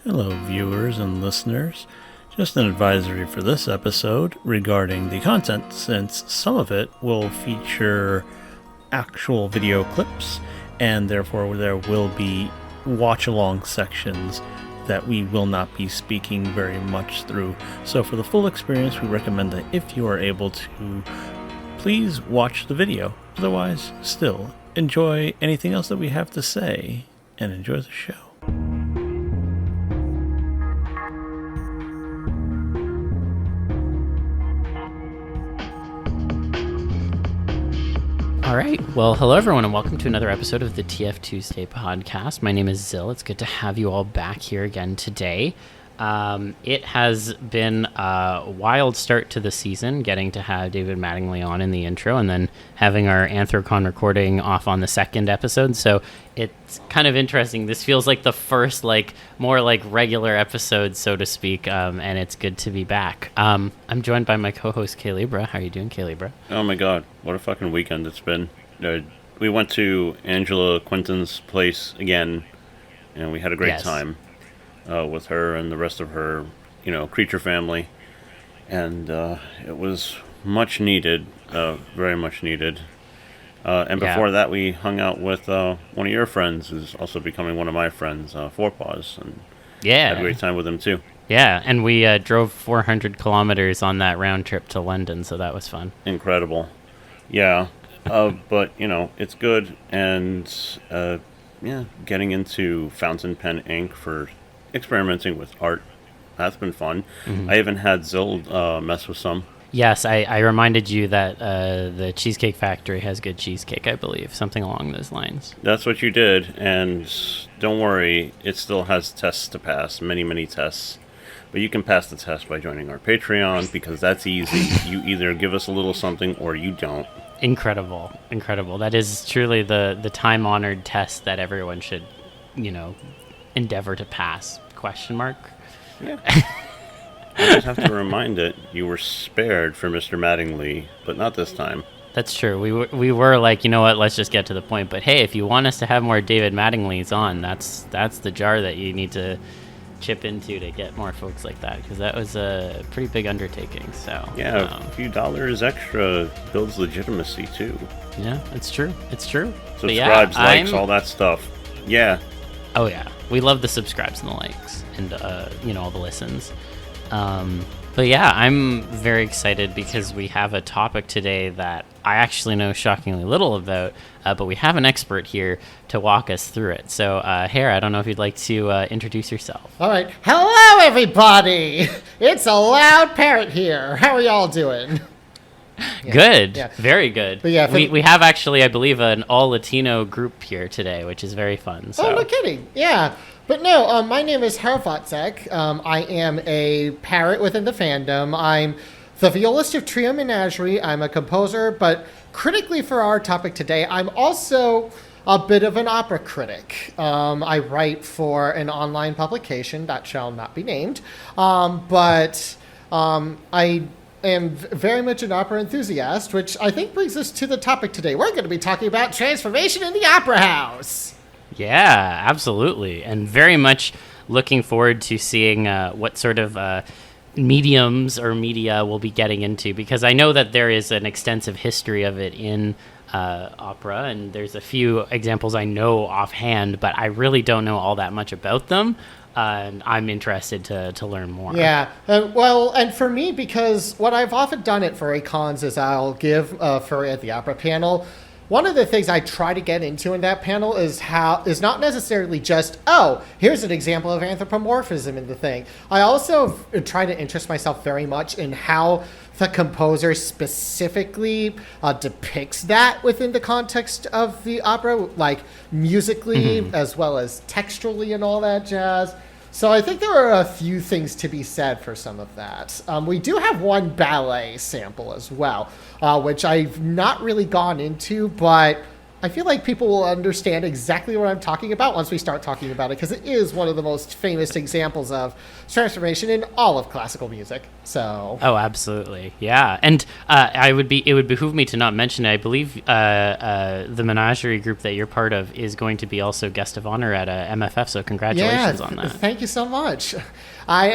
Hello, viewers and listeners. Just an advisory for this episode regarding the content, since some of it will feature actual video clips, and therefore there will be watch-along sections that we will not be speaking very much through. So for the full experience, we recommend that if you are able to, please watch the video. Otherwise, still, enjoy anything else that we have to say, and enjoy the show. All right. Well, hello, everyone, and welcome to another episode of the TFTuesday Podcast. My name is Zill. It's good to have you all back here again today. It has been a wild start to the season, getting to have David Mattingly on in the intro and then having our Anthrocon recording off on the second episode. So it's kind of interesting. This feels like the first, more regular episode, so to speak, and it's good to be back. I'm joined by my co-host, K-Libra. How are you doing, K-Libra? Oh my god, what a fucking weekend it's been. We went to Angela Quinton's place again, and we had a great time. With her and the rest of her, creature family. And it was much needed, very much needed. And before that, we hung out with one of your friends, who's also becoming one of my friends, Forepaws, and had a great time with him, too. Yeah, and we drove 400 kilometers on that round trip to London, so that was fun. Incredible. Yeah, but, it's good, and, getting into fountain pen ink for experimenting with art. That's been fun. Mm-hmm. I even had Zill mess with some. Yes, I reminded you that the Cheesecake Factory has good cheesecake, I believe. Something along those lines. That's what you did, and don't worry, it still has tests to pass. Many, many tests. But you can pass the test by joining our Patreon, because that's easy. You either give us a little something or you don't. Incredible. That is truly the time-honored test that everyone should, endeavor to pass. ? Yeah. I just have to remind it, you were spared for Mr. Mattingly, but not this time. That's true. We were like, you know what, let's just get to the point. But hey, if you want us to have more David Mattinglys on, that's the jar that you need to chip into to get more folks like that, because that was a pretty big undertaking. So yeah, a few dollars extra builds legitimacy too. Yeah, it's true. Subscribes, likes, all that stuff. Yeah. Oh yeah, we love the subscribes and the likes and all the listens. But yeah, I'm very excited because we have a topic today that I actually know shockingly little about, but we have an expert here to walk us through it. So, Herr, I don't know if you'd like to introduce yourself. All right. Hello, everybody. It's a loud parrot here. How are y'all doing? Yeah. Good. Yeah. Very good. But yeah, we have actually, I believe, an all-Latino group here today, which is very fun. So. Oh, no kidding. Yeah. But no, my name is Herr Wozzeck. I am a parrot within the fandom. I'm the violist of Trio Menagerie. I'm a composer, but critically for our topic today, I'm also a bit of an opera critic. I write for an online publication that shall not be named, but I am very much an opera enthusiast, which I think brings us to the topic today. We're going to be talking about transformation in the opera house. Yeah, absolutely. And very much looking forward to seeing what sort of mediums or media we'll be getting into, because I know that there is an extensive history of it in opera, and there's a few examples I know offhand, but I really don't know all that much about them. And I'm interested to learn more. Yeah, and for me, because what I've often done at furry cons is I'll give a furry at the opera panel. One of the things I try to get into in that panel is not necessarily just, here's an example of anthropomorphism in the thing. I also try to interest myself very much in how the composer specifically depicts that within the context of the opera, like musically as well as textually and all that jazz. So I think there are a few things to be said for some of that. We do have one ballet sample as well, which I've not really gone into, but I feel like people will understand exactly what I'm talking about once we start talking about it, because it is one of the most famous examples of transformation in all of classical music. So. Oh, absolutely, yeah. And it would behoove me to not mention it. I believe the menagerie group that you're part of is going to be also guest of honor at MFF. So congratulations on that. Thank you so much. I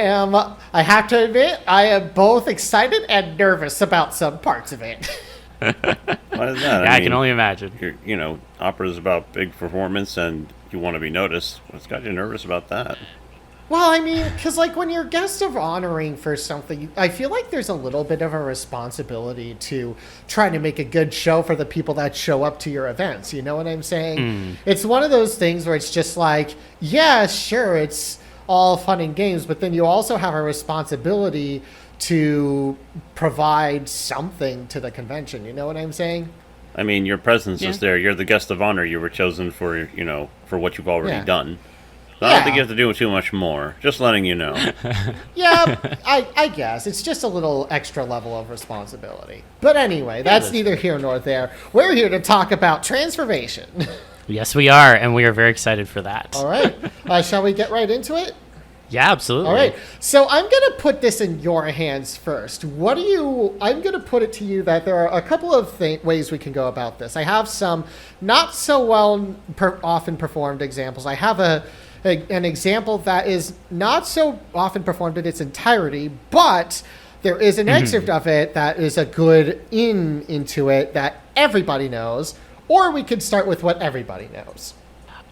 have to admit, I am both excited and nervous about some parts of it. Why is that? Yeah, I can only imagine. Opera's about big performance and you want to be noticed. What's got you nervous about that? Well, I mean, because like when you're guest of honoring for something, I feel like there's a little bit of a responsibility to try to make a good show for the people that show up to your events. You know what I'm saying? It's one of those things where it's just like, yeah, sure, it's all fun and games, but then you also have a responsibility to provide something to the convention. You know what I'm saying? I mean, your presence is there. You're the guest of honor. You were chosen for, for what you've already done. I don't think you have to do too much more. Just letting you know. Yeah, I guess. It's just a little extra level of responsibility. But anyway, that's neither here nor there. We're here to talk about transformation. Yes, we are, and we are very excited for that. All right. Shall we get right into it? Yeah, absolutely. All right. So I'm going to put this in your hands first. I'm going to put it to you that there are a couple of ways we can go about this. I have some not so often performed examples. I have an example that is not so often performed in its entirety, but there is an excerpt of it that is a good into it that everybody knows, or we could start with what everybody knows.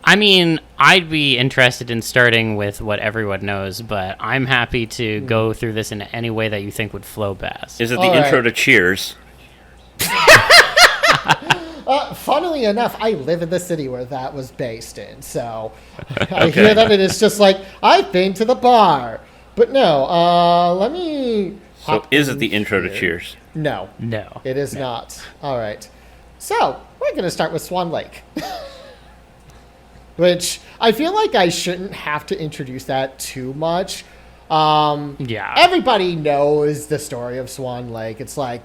I mean, I'd be interested in starting with what everyone knows, but I'm happy to go through this in any way that you think would flow best. Is it the intro to Cheers? Funnily enough, I live in the city where that was based in, so I hear that it is just like, I've been to the bar. But no, let me... So is it the intro to Cheers? No. No. It is not. All right. So, we're going to start with Swan Lake. Which I feel like I shouldn't have to introduce that too much. Everybody knows the story of Swan Lake. It's like,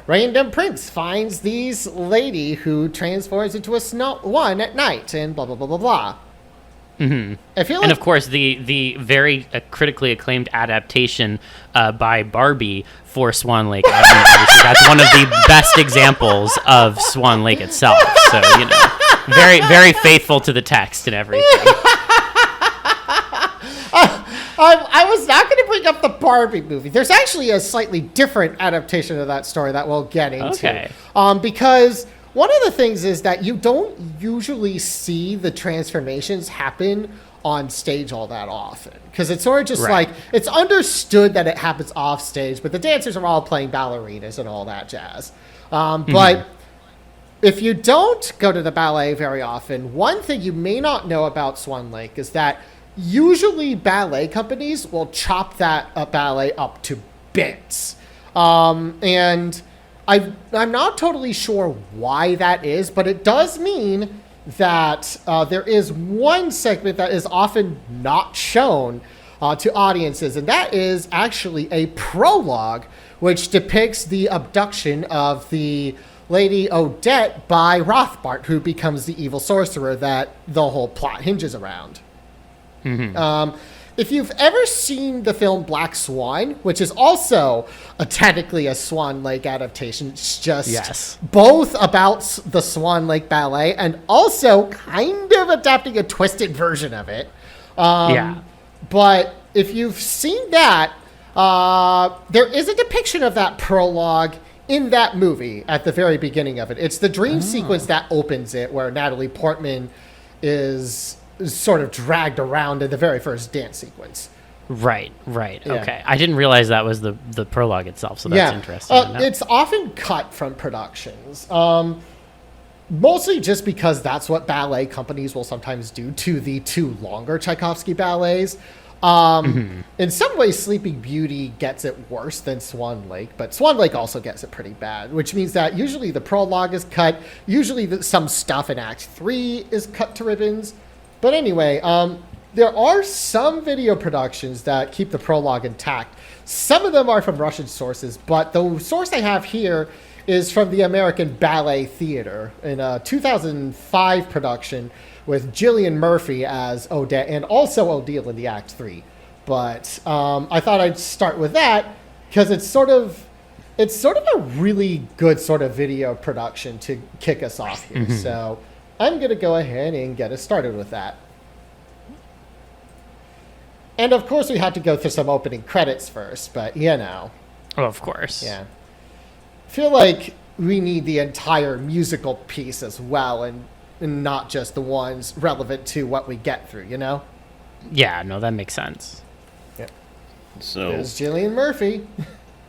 random prince finds these lady who transforms into a swan at night and blah, blah, blah, blah, blah. Mm-hmm. I feel like, and of course, the very critically acclaimed adaptation by Barbie for Swan Lake. I mean, obviously, that's one of the best examples of Swan Lake itself. So, very, very faithful to the text and everything. I was not going to bring up the Barbie movie. There's actually a slightly different adaptation of that story that we'll get into. Okay. Because one of the things is that you don't usually see the transformations happen on stage all that often. Because it's sort of just like, it's understood that it happens off stage, but the dancers are all playing ballerinas and all that jazz. But if you don't go to the ballet very often, one thing you may not know about Swan Lake is that usually ballet companies will chop that ballet up to bits. And I'm not totally sure why that is, but it does mean that there is one segment that is often not shown to audiences, and that is actually a prologue which depicts the abduction of the Lady Odette by Rothbart, who becomes the evil sorcerer that the whole plot hinges around. If you've ever seen the film Black Swan, which is also technically a Swan Lake adaptation, it's just both about the Swan Lake Ballet and also kind of adapting a twisted version of it. But if you've seen that, there is a depiction of that prologue in that movie at the very beginning of it. It's the dream sequence that opens it, where Natalie Portman is sort of dragged around in the very first dance sequence. Right. Okay. I didn't realize that was the prologue itself, so that's interesting. It's often cut from productions. Mostly just because that's what ballet companies will sometimes do to the two longer Tchaikovsky ballets. In some ways, Sleeping Beauty gets it worse than Swan Lake, but Swan Lake also gets it pretty bad, which means that usually the prologue is cut. Usually some stuff in Act 3 is cut to ribbons. But anyway, there are some video productions that keep the prologue intact. Some of them are from Russian sources, but the source I have here is from the American Ballet Theater in a 2005 production with Gillian Murphy as Odette and also Odile in the Act 3. But I thought I'd start with that because it's sort of a really good sort of video production to kick us off here. Mm-hmm. So I'm going to go ahead and get us started with that. And of course, we had to go through some opening credits first, but you know. Oh, of course. Yeah. I feel like we need the entire musical piece as well, and not just the ones relevant to what we get through, you know? Yeah, no, that makes sense. Yeah. So there's Gillian Murphy.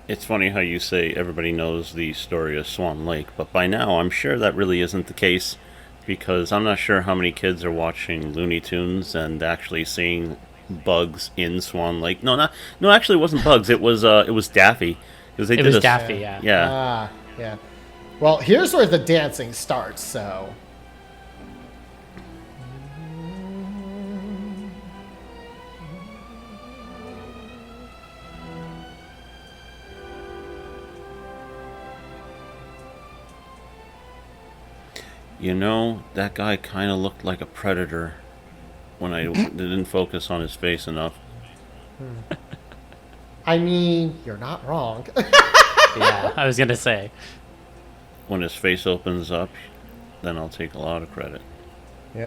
It's funny how you say everybody knows the story of Swan Lake, but by now I'm sure that really isn't the case, because I'm not sure how many kids are watching Looney Tunes and actually seeing bugs in Swan Lake. No, actually it wasn't bugs. It was Daffy. It was Daffy, yeah. Yeah. Yeah. Well, here's where the dancing starts, so. You know, that guy kind of looked like a predator when I didn't focus on his face enough. I mean, you're not wrong. Yeah, I was going to say. When his face opens up, then I'll take a lot of credit. Yeah.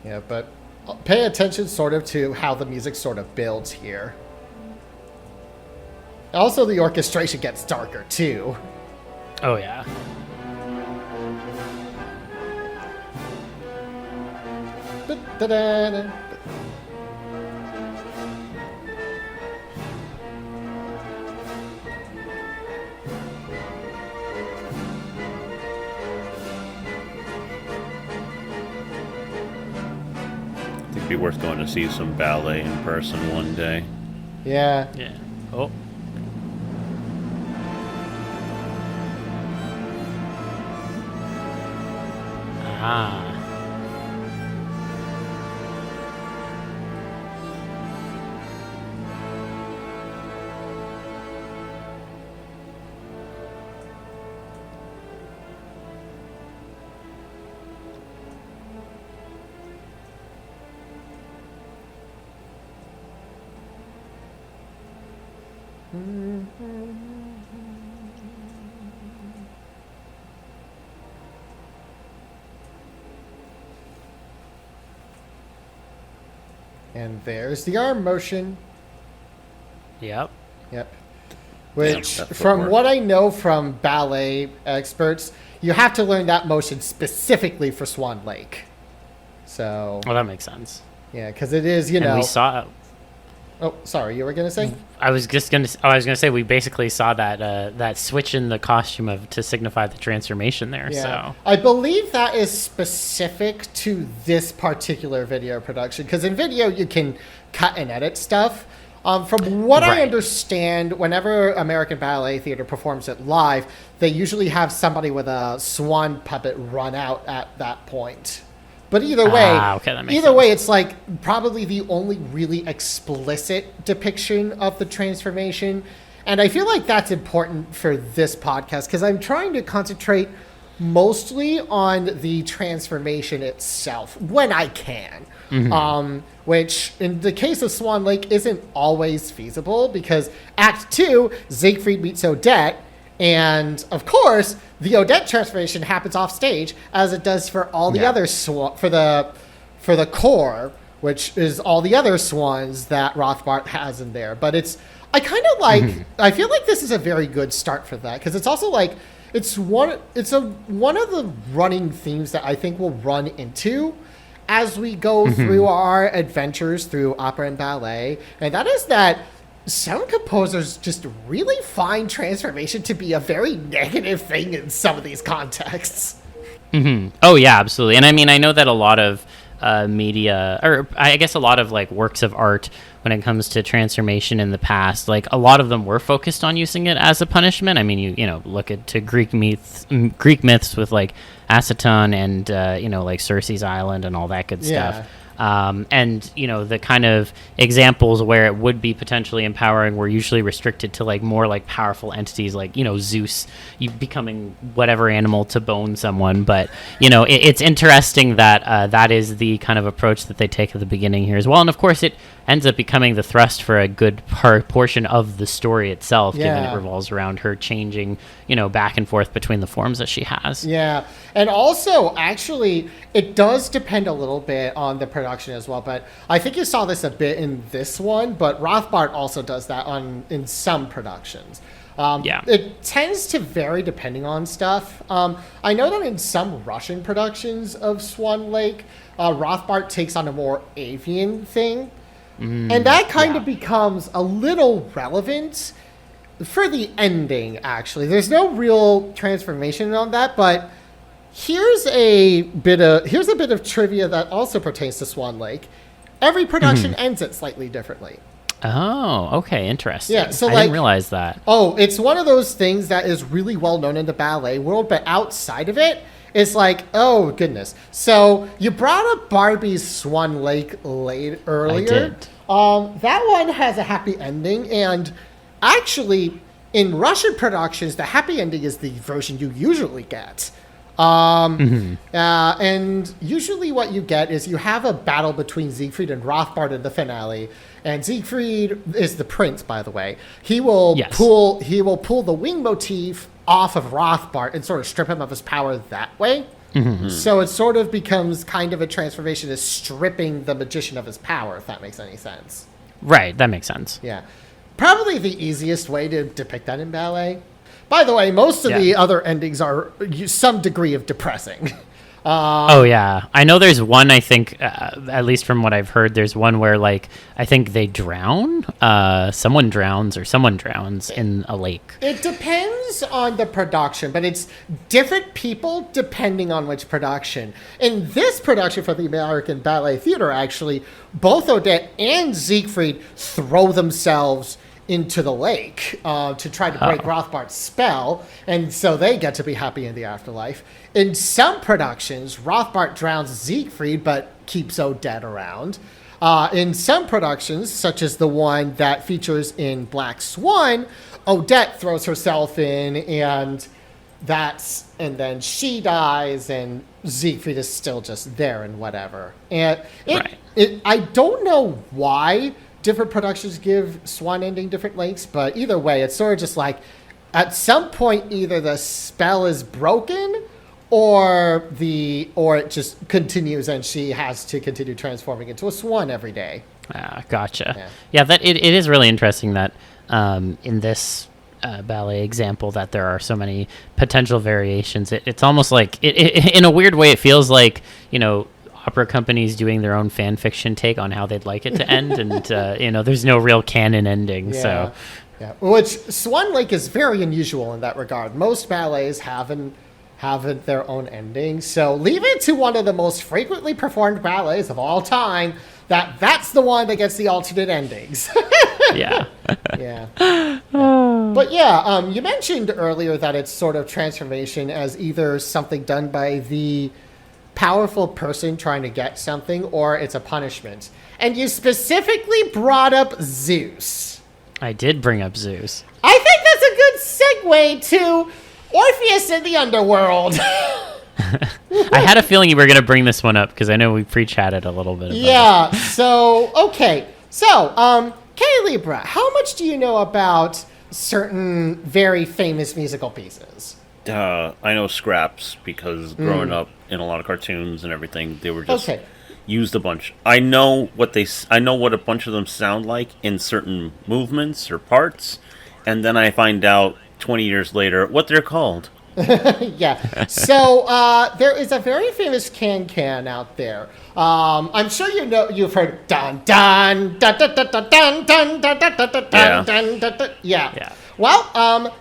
Yeah, but pay attention sort of to how the music sort of builds here. Also, the orchestration gets darker, too. Oh, yeah. Da-da-da. I think it'd be worth going to see some ballet in person one day. Yeah. Yeah. Oh. Ah. And there's the arm motion. Yep. Yep. Which, Yeah, from what I know from ballet experts, you have to learn that motion specifically for Swan Lake. So. Well, that makes sense. Yeah, because it is, you And know. we saw. Oh, sorry, you were gonna say? I was gonna say we basically saw that switch in the costume to signify the transformation there. Yeah. So I believe that is specific to this particular video production, because in video you can cut and edit stuff. From what I understand, whenever American Ballet Theater performs it live, they usually have somebody with a swan puppet run out at that point. But either way, that makes sense. It's like probably the only really explicit depiction of the transformation. And I feel like that's important for this podcast because I'm trying to concentrate mostly on the transformation itself when I can. Mm-hmm. Which in the case of Swan Lake isn't always feasible because Act 2, Siegfried meets Odette. And of course, the Odette transformation happens off stage, as it does for all the other for the core, which is all the other swans that Rothbart has in there. But I kind of like. I feel like this is a very good start for that because it's also like one of the running themes that I think we'll run into as we go through our adventures through opera and ballet, and that is that. Some composers just really find transformation to be a very negative thing in some of these contexts. Mm-hmm. Oh, yeah, absolutely. And I mean, I know that a lot of media, or I guess a lot of like works of art when it comes to transformation in the past, like a lot of them were focused on using it as a punishment. I mean, you know, look at Greek myths with like Acetone and like Cersei's Island and all that good stuff. And the kind of examples where it would be potentially empowering were usually restricted to like more like powerful entities, like Zeus, you becoming whatever animal to bone someone. But it's interesting that that is the kind of approach that they take at the beginning here as well. And of course, it ends up becoming the thrust for a good portion of the story itself, given it revolves around her changing back and forth between the forms that she has. Yeah, and also actually it does depend a little bit on the production as well, but I think you saw this a bit in this one, but Rothbard also does that in some productions. It tends to vary depending on stuff. I know that in some Russian productions of Swan Lake, Rothbard takes on a more avian thing, and that kind of becomes a little relevant for the ending, actually. There's no real transformation on that, but here's a bit of trivia that also pertains to Swan Lake. Every production ends it slightly differently. Oh, okay, interesting. Yeah, so I didn't realize that. Oh, it's one of those things that is really well known in the ballet world, but outside of it, it's like, oh goodness. So you brought up Barbie's Swan Lake earlier. I did. That one has a happy ending, and actually, in Russian productions, the happy ending is the version you usually get. And usually what you get is you have a battle between Siegfried and Rothbard in the finale. And Siegfried is the prince, by the way. He will pull the wing motif off of Rothbard and sort of strip him of his power that way. So it sort of becomes kind of a transformation, is stripping the magician of his power, if that makes any sense. Right, that makes sense. Yeah. Probably the easiest way to depict that in ballet. By the way, most of the other endings are some degree of depressing. Oh, yeah. I know there's one, I think, at least from what I've heard, there's one where, like, I think they drown. Someone drowns in a lake. It depends on the production, but it's different people depending on which production. In this production for the American Ballet Theater, actually, both Odette and Siegfried throw themselves into the lake to try to break Rothbard's spell, and so they get to be happy in the afterlife. In some productions, Rothbard drowns Siegfried but keeps Odette around. In some productions, such as the one that features in Black Swan, Odette throws herself in, and then she dies, and Siegfried is still just there and whatever. And I don't know why different productions give Swan ending different lengths, but either way, it's sort of just like at some point either the spell is broken or it just continues and she has to continue transforming into a swan every day. Gotcha. Yeah, that it is really interesting that in this ballet example that there are so many potential variations. It's almost like in a weird way it feels like opera companies doing their own fan fiction take on how they'd like it to end, and there's no real canon ending. So which Swan Lake is very unusual in that regard. Most ballets have their own ending, so leave it to one of the most frequently performed ballets of all time that's the one that gets the alternate endings. But you mentioned earlier that it's sort of transformation as either something done by the powerful person trying to get something, or it's a punishment. And you specifically brought up Zeus. I did bring up Zeus. I think that's a good segue to Orpheus in the Underworld. I had a feeling you were going to bring this one up because I know we pre-chatted a little bit about it. So K-Libra, how much do you know about certain very famous musical pieces? I know scraps because growing up in a lot of cartoons and everything, they were just used a bunch. I know what a bunch of them sound like in certain movements or parts, and then I find out 20 years later what they're called. So there is a very famous can out there. I'm sure you've heard dun dun dun dun dun dun dun dun dun dun dun dun. Well,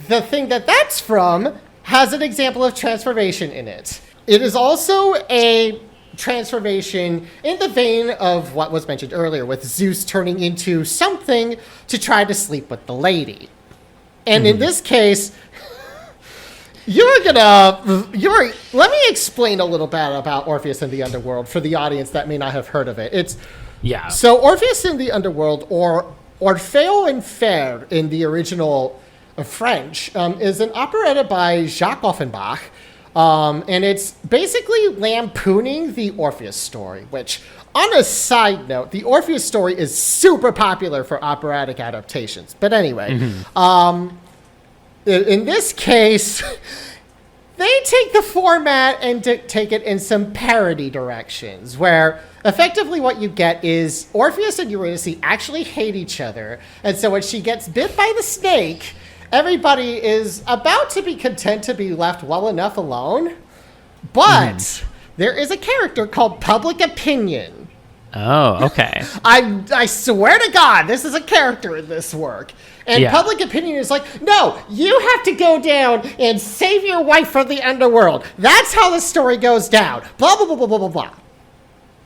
the thing that's from has an example of transformation in it. It is also a transformation in the vein of what was mentioned earlier, with Zeus turning into something to try to sleep with the lady. And in this case, Let me explain a little bit about Orpheus in the Underworld for the audience that may not have heard of it. So Orpheus in the Underworld, or Orfeo Enfer in the original French, is an operetta by Jacques Offenbach. And it's basically lampooning the Orpheus story, which, on a side note, the Orpheus story is super popular for operatic adaptations. But anyway, in this case, they take the format and take it in some parody directions, where effectively what you get is Orpheus and Eurydice actually hate each other. And so when she gets bit by the snake, everybody is about to be content to be left well enough alone. But there is a character called Public Opinion. Oh, okay. I swear to God, this is a character in this work. And Public Opinion is like, no, you have to go down and save your wife from the underworld. That's how the story goes down. Blah, blah, blah, blah, blah, blah, blah.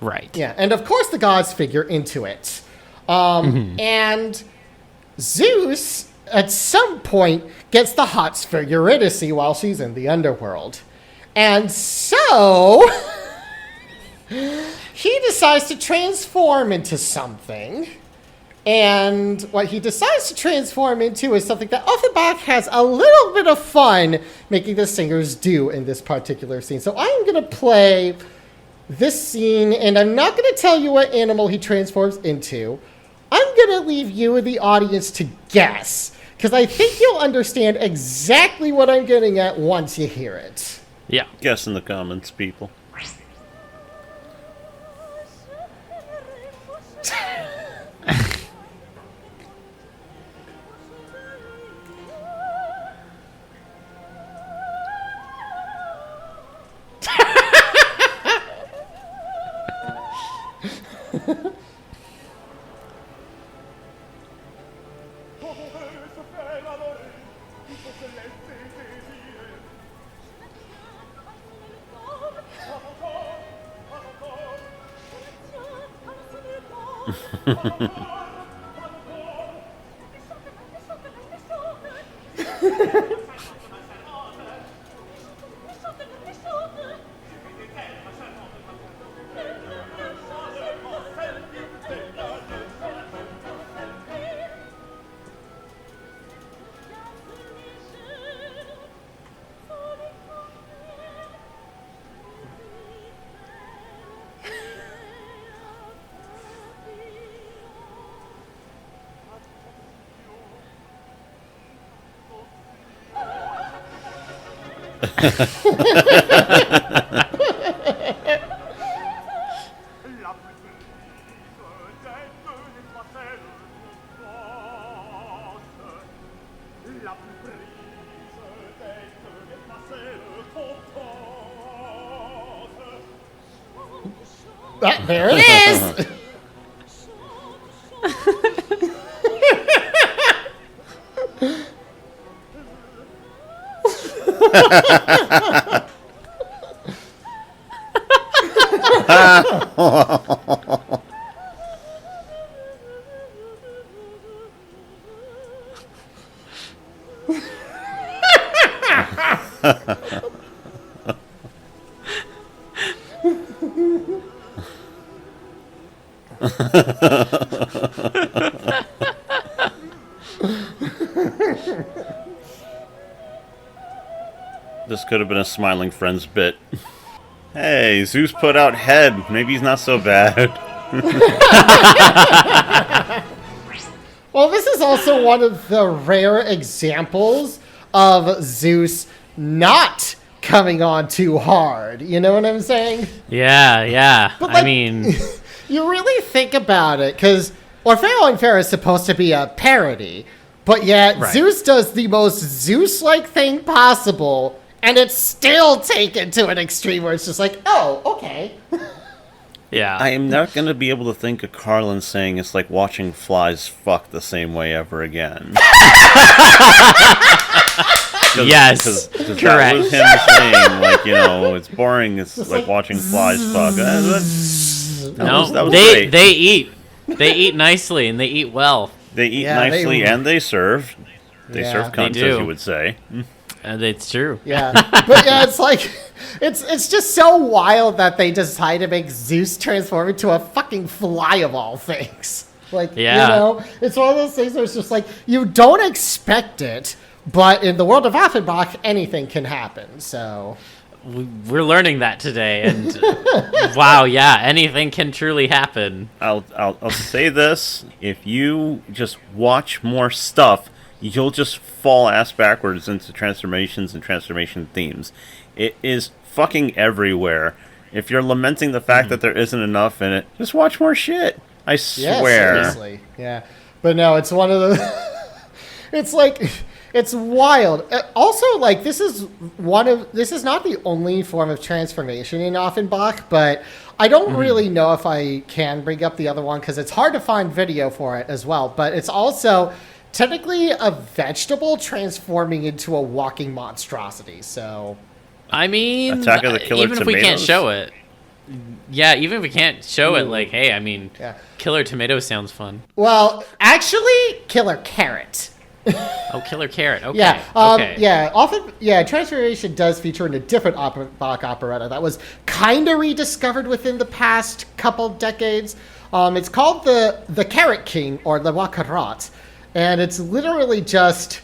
Right. Yeah, and of course the gods figure into it. And Zeus, at some point, gets the hots for Eurydice while she's in the underworld. And so he decides to transform into something. And what he decides to transform into is something that Offenbach has a little bit of fun making the singers do in this particular scene. So I'm going to play this scene, and I'm not going to tell you what animal he transforms into. I'm going to leave you and the audience to guess, because I think you'll understand exactly what I'm getting at once you hear it. Yeah. Guess in the comments, people. There it is! This could have been a Smiling Friends bit. Hey, Zeus put out head. Maybe he's not so bad. Well, this is also one of the rare examples of Zeus not coming on too hard. You know what I'm saying? Yeah. But, I mean, you really think about it, because Orfeo and Fair is supposed to be a parody, but yet Zeus does the most Zeus-like thing possible, and it's still taken to an extreme where it's just like, oh, okay. yeah. I am not going to be able to think of Carlin saying it's like watching flies fuck the same way ever again. Yes, Because correct. that was him saying, like, you know, it's boring, it's like watching flies fuck. That was great. They eat. They eat nicely, and they eat well. They eat nicely, and they serve. They serve they cunts, as you would say. It's true. Yeah. But yeah, it's like, it's just so wild that they decide to make Zeus transform into a fucking fly of all things. Like, it's one of those things where it's just like, you don't expect it, but in the world of Offenbach, anything can happen, so... We're learning that today, and wow, yeah, anything can truly happen. I'll say this: if you just watch more stuff, you'll just fall ass backwards into transformations and transformation themes. It is fucking everywhere. If you're lamenting the fact that there isn't enough in it, just watch more shit. I swear. Yeah, seriously. Yeah, but no, it's one of the. It's like. It's wild. Also, like, this is not the only form of transformation in Offenbach, but I don't really know if I can bring up the other one because it's hard to find video for it as well. But it's also technically a vegetable transforming into a walking monstrosity. So, I mean, Attack of the Killer even Tomatoes? if we can't show it. Yeah, even if we can't show it, like, hey, I mean, Killer Tomato sounds fun. Well, actually, Killer Carrot. Oh, Killer Carrot. Okay. Yeah. Transformation does feature in a different Bach operetta that was kind of rediscovered within the past couple decades. It's called the Carrot King, or Le Roi Carotte, and it's literally just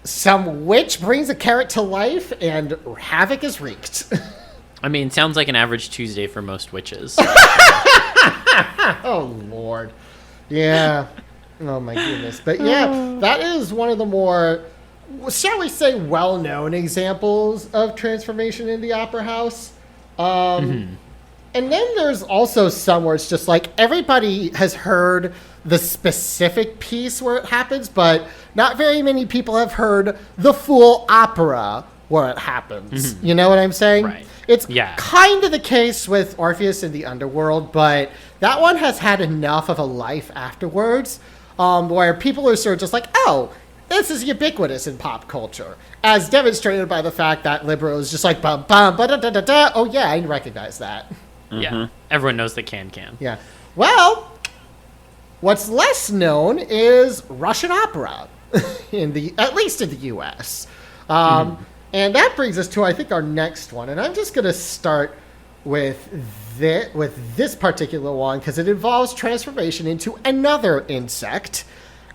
some witch brings a carrot to life and havoc is wreaked. I mean, sounds like an average Tuesday for most witches. Oh, Lord. Yeah. Oh, my goodness. But yeah, that is one of the more, shall we say, well-known examples of transformation in the opera house. And then there's also some where it's just like everybody has heard the specific piece where it happens, but not very many people have heard the full opera where it happens. You know what I'm saying? Right. It's kind of the case with Orpheus in the Underworld, but that one has had enough of a life afterwards. Where people are sort of just like, oh, this is ubiquitous in pop culture, as demonstrated by the fact that Libra is just like, bum, bum, ba-da-da-da-da. Oh, yeah, I recognize that. Yeah, everyone knows the can. Yeah. Well, what's less known is Russian opera, at least in the U.S. And that brings us to, I think, our next one. And I'm just going to start with this particular one because it involves transformation into another insect,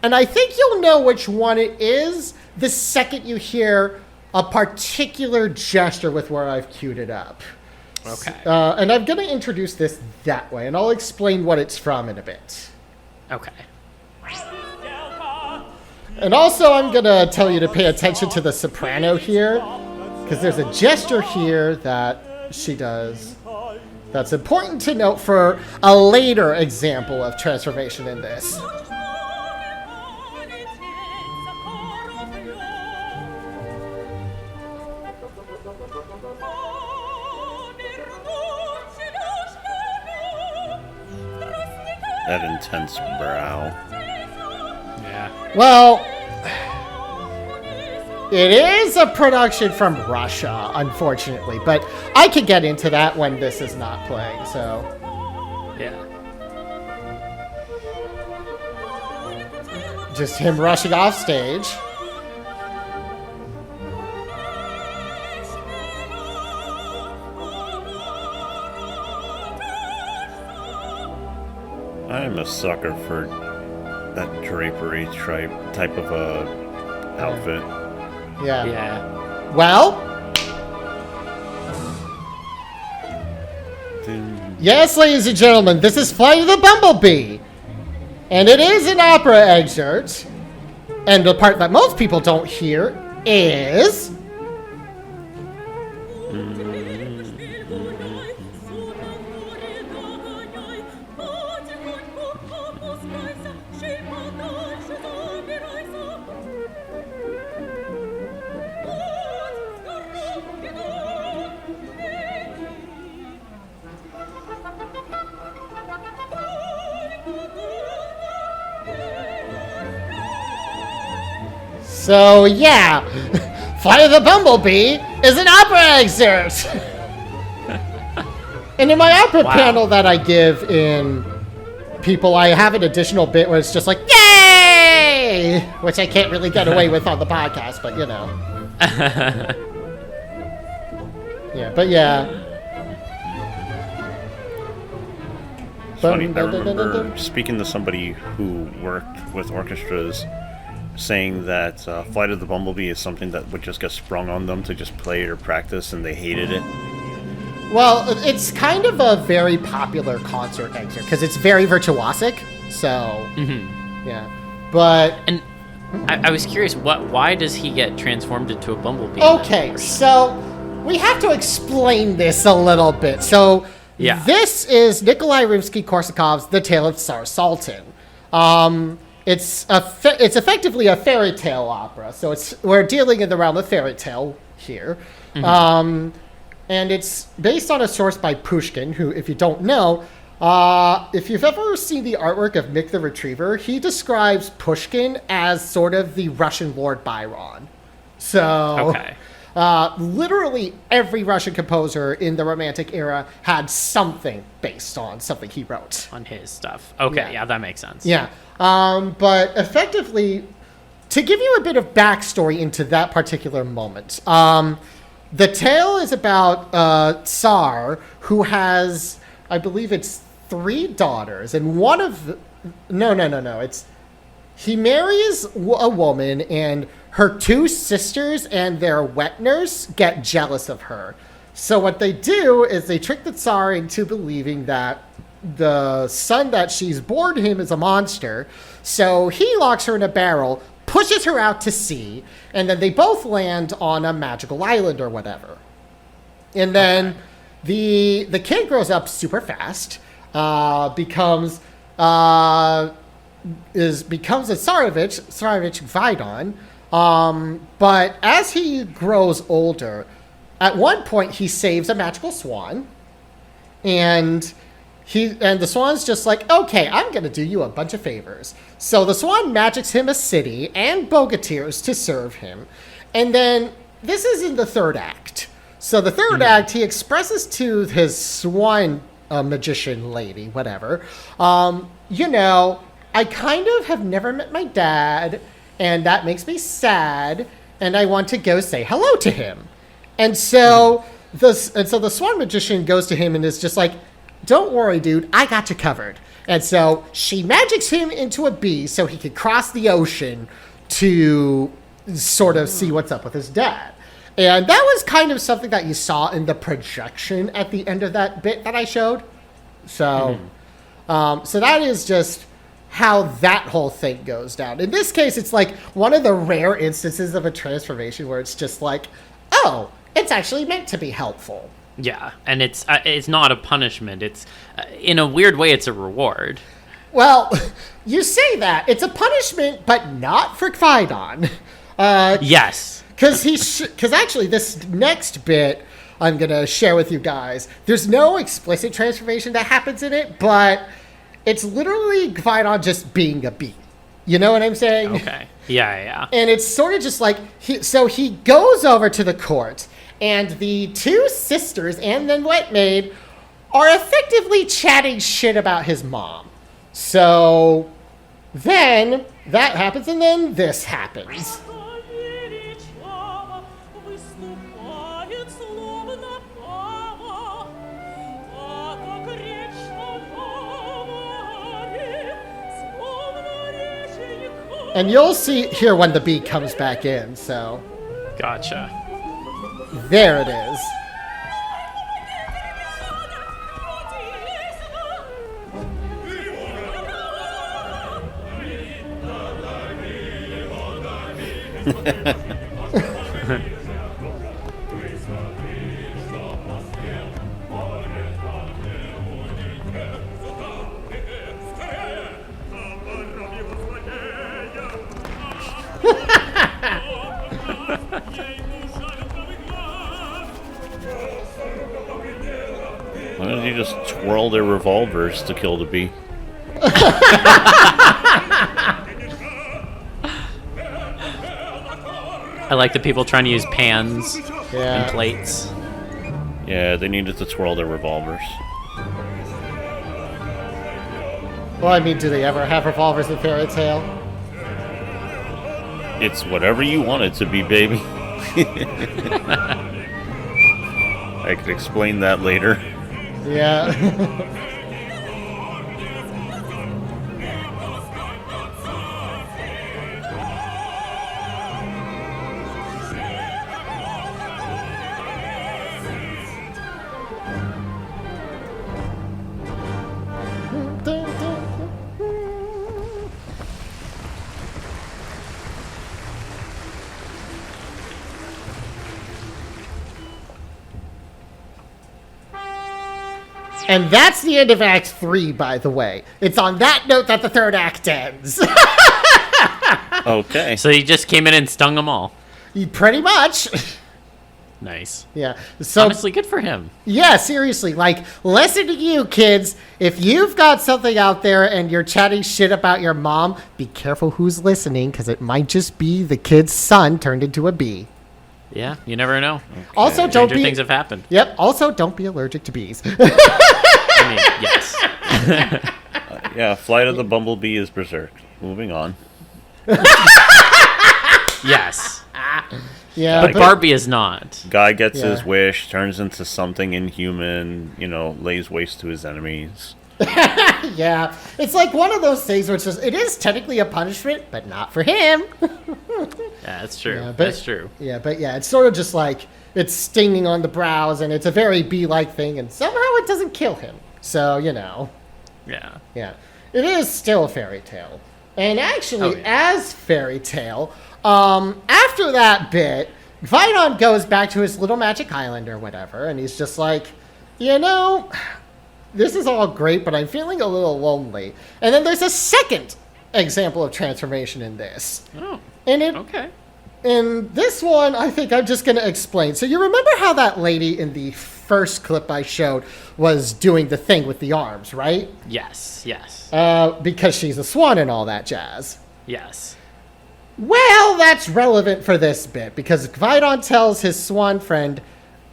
and I think you'll know which one it is the second you hear a particular gesture with where I've queued it up. Okay. And I'm going to introduce this that way, and I'll explain what it's from in a bit. Okay. And also I'm going to tell you to pay attention to the soprano here, because there's a gesture here that she does that's important to note for a later example of transformation in this. That intense brow. Yeah. Well, it is a production from Russia, unfortunately, but I could get into that when this is not playing, so. Yeah. Just him rushing off stage. I'm a sucker for that drapery type of a outfit. Yeah. Yeah. Well, yes, ladies and gentlemen, this is Flight of the Bumblebee. And it is an opera excerpt. And the part that most people don't hear is... So, yeah, Flight of the Bumblebee is an opera excerpt. And in my opera panel that I give in people, I have an additional bit where it's just like, yay! Which I can't really get away with on the podcast, but you know. Yeah, but yeah. It's funny, I remember speaking to somebody who worked with orchestras saying that Flight of the Bumblebee is something that would just get sprung on them to just play or practice, and they hated it. Well, it's kind of a very popular concert excerpt because it's very virtuosic. So, yeah. But And I was curious, why does he get transformed into a bumblebee? okay, so we have to explain this a little bit. So, Yeah. this is Nikolai Rimsky-Korsakov's The Tale of Tsar Sultan. It's effectively a fairy tale opera. So we're dealing in the realm of fairy tale here. And it's based on a source by Pushkin, who, if you don't know, if you've ever seen the artwork of Mick the Retriever, he describes Pushkin as sort of the Russian Lord Byron. So, Okay. Literally every Russian composer in the Romantic era had something based on something he wrote. On his stuff. Okay, yeah, that makes sense. Yeah. But effectively, to give you a bit of backstory into that particular moment, the tale is about Tsar, who has, I believe it's 3 daughters, and one of he marries a woman, and her 2 sisters and their Wagners get jealous of her. So what they do is they trick the Tsar into believing that the son that she's born him is a monster. So he locks her in a barrel, pushes her out to sea, and then they both land on a magical island or whatever. And then the kid grows up super fast, becomes a Tsarevich Vidon. But as he grows older, at one point he saves a magical swan, and the swan's just like, okay, I'm gonna do you a bunch of favors. So the swan magics him a city and bogatirs to serve him, and then this is in the 3rd act. So the 3rd act, he expresses to his swan magician lady, whatever, I kind of have never met my dad, and that makes me sad, and I want to go say hello to him. And so the swan magician goes to him and is just like, don't worry, dude, I got you covered. And so she magics him into a bee so he could cross the ocean to sort of see what's up with his dad. And that was kind of something that you saw in the projection at the end of that bit that I showed. So, so that is just how that whole thing goes down. In this case, it's like one of the rare instances of a transformation where it's just like, oh, it's actually meant to be helpful. Yeah, and it's not a punishment. It's in a weird way, it's a reward. Well, you say that it's a punishment, but not for Phaidon. Yes, because actually this next bit I'm gonna share with you guys, there's no explicit transformation that happens in it, but it's literally Phaidon just being a bee. You know what I'm saying? Okay. Yeah. And it's sort of just like he goes over to the court, and the 2 sisters and the wet maid are effectively chatting shit about his mom. So then that happens, and then this happens. And you'll see here when the beat comes back in, so. Gotcha. There it is. Why don't you just twirl their revolvers to kill the bee? I like the people trying to use pans and plates. Yeah, they needed to twirl their revolvers. Well, I mean, do they ever have revolvers in Fairy Tale? It's whatever you want it to be, baby. I could explain that later. Yeah. And that's the end of Act 3, by the way. It's on that note that the third act ends. Okay. So he just came in and stung them all. Pretty much. Nice. Yeah. So Honestly, good for him. yeah, seriously, like, listen to you, kids. If you've got something out there and you're chatting shit about your mom, be careful who's listening, because it might just be the kid's son turned into a bee. Yeah, you never know. Also, don't Stranger be... things have happened. Yep. Also, don't be allergic to bees. I mean, yes. Yeah, Flight of the Bumblebee is berserk. Moving on. Yes. Yeah, But Barbie is not. Guy gets Yeah. his wish, turns into something inhuman, lays waste to his enemies. yeah. It's like one of those things where it's just, it is technically a punishment, but not for him. Yeah, that's true. Yeah, but- That's true. Yeah, but yeah, it's sort of just like, it's stinging on the brows, and it's a very bee-like thing, and somehow it doesn't kill him. So, Yeah. yeah. It is still a fairy tale. And actually, as fairy tale, after that bit, Vidon goes back to his little magic island or whatever, and he's just like, this is all great, but I'm feeling a little lonely. And then there's a second example of transformation in this. Oh, And okay. in this one, I think I'm just going to explain. So you remember how that lady in the first clip I showed was doing the thing with the arms, right? Yes. Because she's a swan and all that jazz. Yes. Well, that's relevant for this bit, because Vidon tells his swan friend,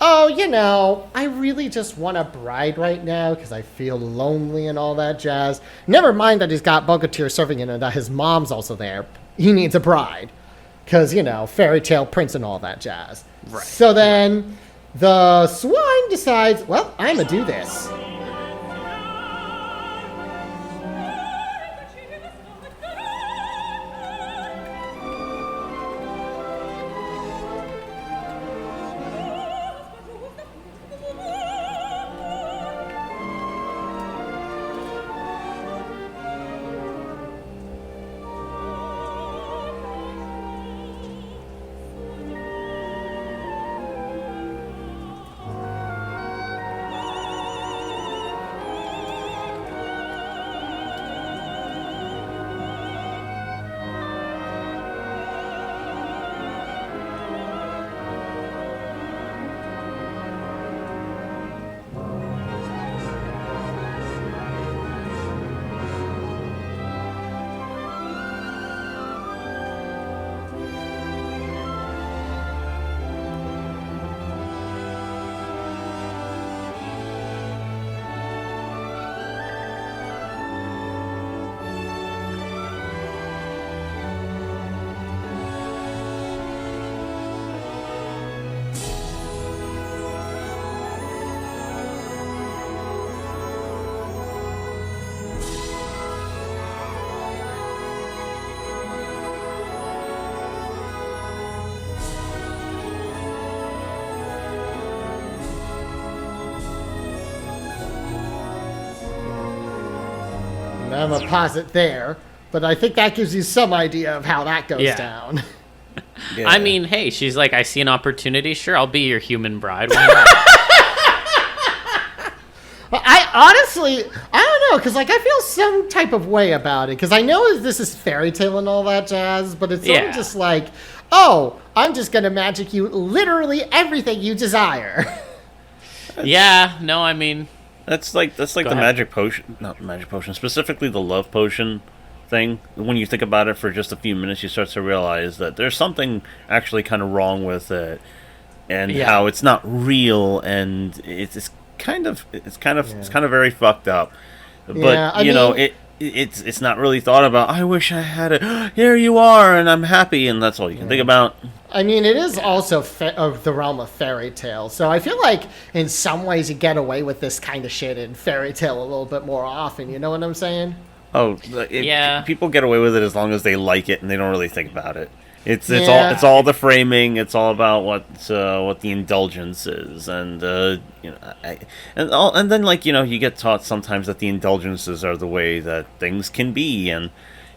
I really just want a bride right now because I feel lonely and all that jazz. Never mind that he's got Bogatyr serving him and that his mom's also there. He needs a bride because, fairy tale prince and all that jazz. Right. So then the swan decides, well, I'm going to do this. I'm going to pause it there, but I think that gives you some idea of how that goes down. Yeah. I mean, hey, she's like, I see an opportunity. Sure, I'll be your human bride. Why not? I honestly, I don't know, because I feel some type of way about it, because I know this is fairy tale and all that jazz, but it's sort of just like, I'm just going to magic you literally everything you desire. Yeah, no, I mean... That's like the ahead. magic potion, not magic potion, specifically the love potion thing. When you think about it for just a few minutes, you start to realize that there's something actually kind of wrong with it, and how it's not real, and it's kind of very fucked up. But it's not really thought about. I wish I had it. Here you are, and I'm happy, and that's all you can think about. I mean, it is also of the realm of fairy tale. So I feel like in some ways you get away with this kind of shit in fairy tale a little bit more often. You know what I'm saying? Oh, Yeah. People get away with it as long as they like it and they don't really think about it. It's Yeah. all the framing. It's all about what the indulgence is, and and then you get taught sometimes that the indulgences are the way that things can be, and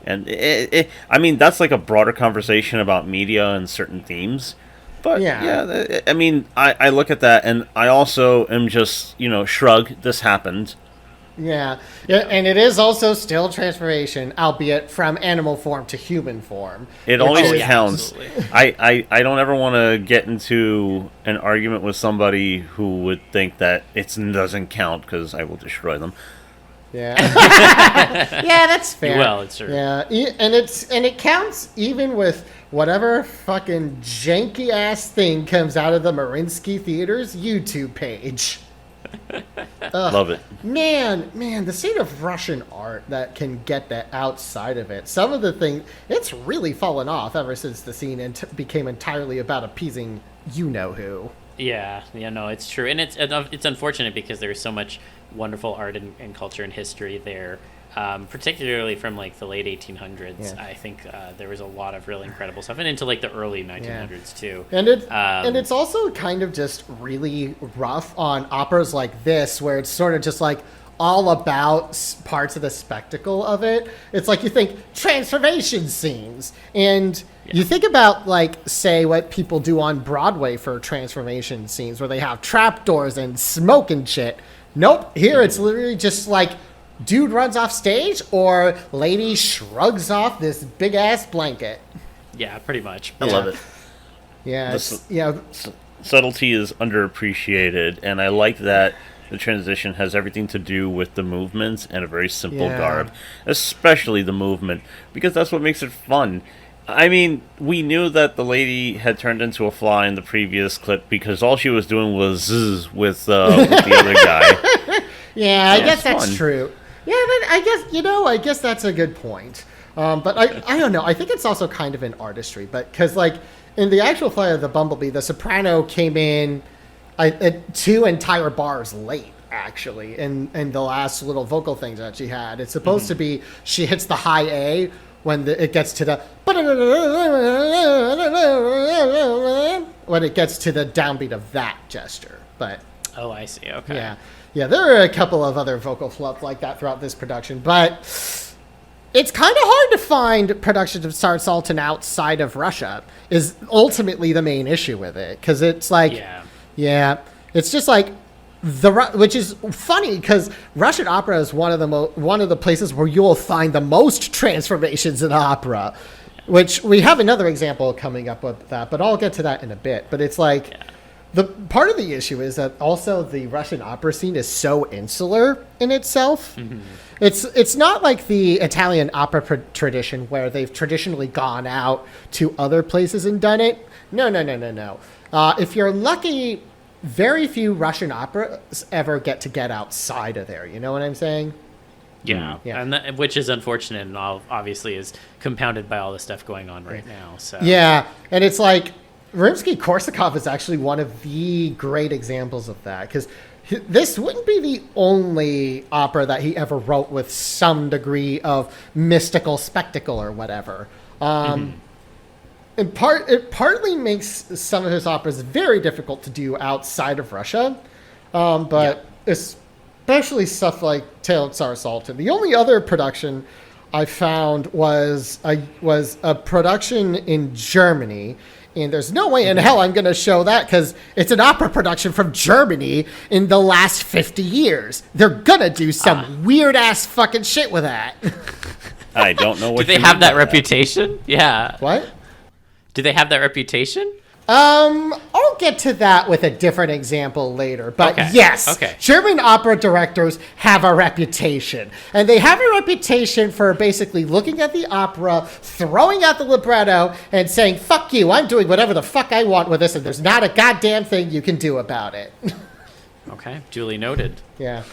I mean that's like a broader conversation about media and certain themes. But yeah, I mean I look at that and I also am just shrug. This happened. Yeah, and it is also still transformation, albeit from animal form to human form. It always is- counts. I don't ever want to get into an argument with somebody who would think that it doesn't count because I will destroy them. Yeah, yeah, that's fair. Well, it's true. Yeah, and it counts even with whatever fucking janky ass thing comes out of the Mariinsky Theater's YouTube page. Love it. Man, the state of Russian art that can get that outside of it. Some of the things, it's really fallen off ever since the scene became entirely about appeasing you-know-who. Yeah, no, it's true, and it's unfortunate because there's so much wonderful art and culture and history there, particularly from like the late 1800s. Yeah. I think there was a lot of really incredible stuff, and into like the early 1900s too. And it's also kind of just really rough on operas like this, where it's sort of just like all about parts of the spectacle of it. It's like you think transformation scenes, and you think about like say what people do on Broadway for transformation scenes, where they have trapdoors and smoke and shit. Nope, here it's literally just like dude runs off stage or lady shrugs off this big ass blanket. Yeah, pretty much. I love it. Yeah, Subtlety is underappreciated, and I like that the transition has everything to do with the movements and a very simple garb, especially the movement, because that's what makes it fun. I mean, we knew that the lady had turned into a fly in the previous clip because all she was doing was zzz with the other guy. Yeah, I guess it's that's fun. true. Yeah, but I guess that's a good point. But I don't know. I think it's also kind of an artistry, but because like in the actual play of the Bumblebee, the soprano came in 2 entire bars late. Actually, in the last little vocal things that she had, it's supposed to be she hits the high A when it gets to the when it gets to the downbeat of that gesture. But Oh, I see. Okay. yeah, there are a couple of other vocal flubs like that throughout this production, but it's kind of hard to find productions of Tsar Sultan outside of Russia. Is ultimately the main issue with it, because it's like, it's just like which is funny because Russian opera is one of the places where you'll find the most transformations in opera, which we have another example coming up with that, but I'll get to that in a bit. But it's like the part of the issue is that also the Russian opera scene is so insular in itself. Mm-hmm. It's not like the Italian opera tradition where they've traditionally gone out to other places and done it. No. If you're lucky, very few Russian operas ever get outside of there. You know what I'm saying? Yeah. And which is unfortunate and obviously is compounded by all the stuff going on right now. So yeah, and it's like Rimsky-Korsakov is actually one of the great examples of that, because this wouldn't be the only opera that he ever wrote with some degree of mystical spectacle or whatever. It partly makes some of his operas very difficult to do outside of Russia, but especially stuff like Tale of Tsar Sultan. The only other production I found was a production in Germany, and there's no way in hell I'm going to show that because it's an opera production from Germany in the last 50 years. They're going to do some weird-ass fucking shit with that. I don't know what do they have that reputation? Yeah. What? Do they have that reputation? I'll get to that with a different example later. But yes, German opera directors have a reputation. And they have a reputation for basically looking at the opera, throwing out the libretto, and saying, fuck you, I'm doing whatever the fuck I want with this, and there's not a goddamn thing you can do about it. Okay, duly noted. Yeah.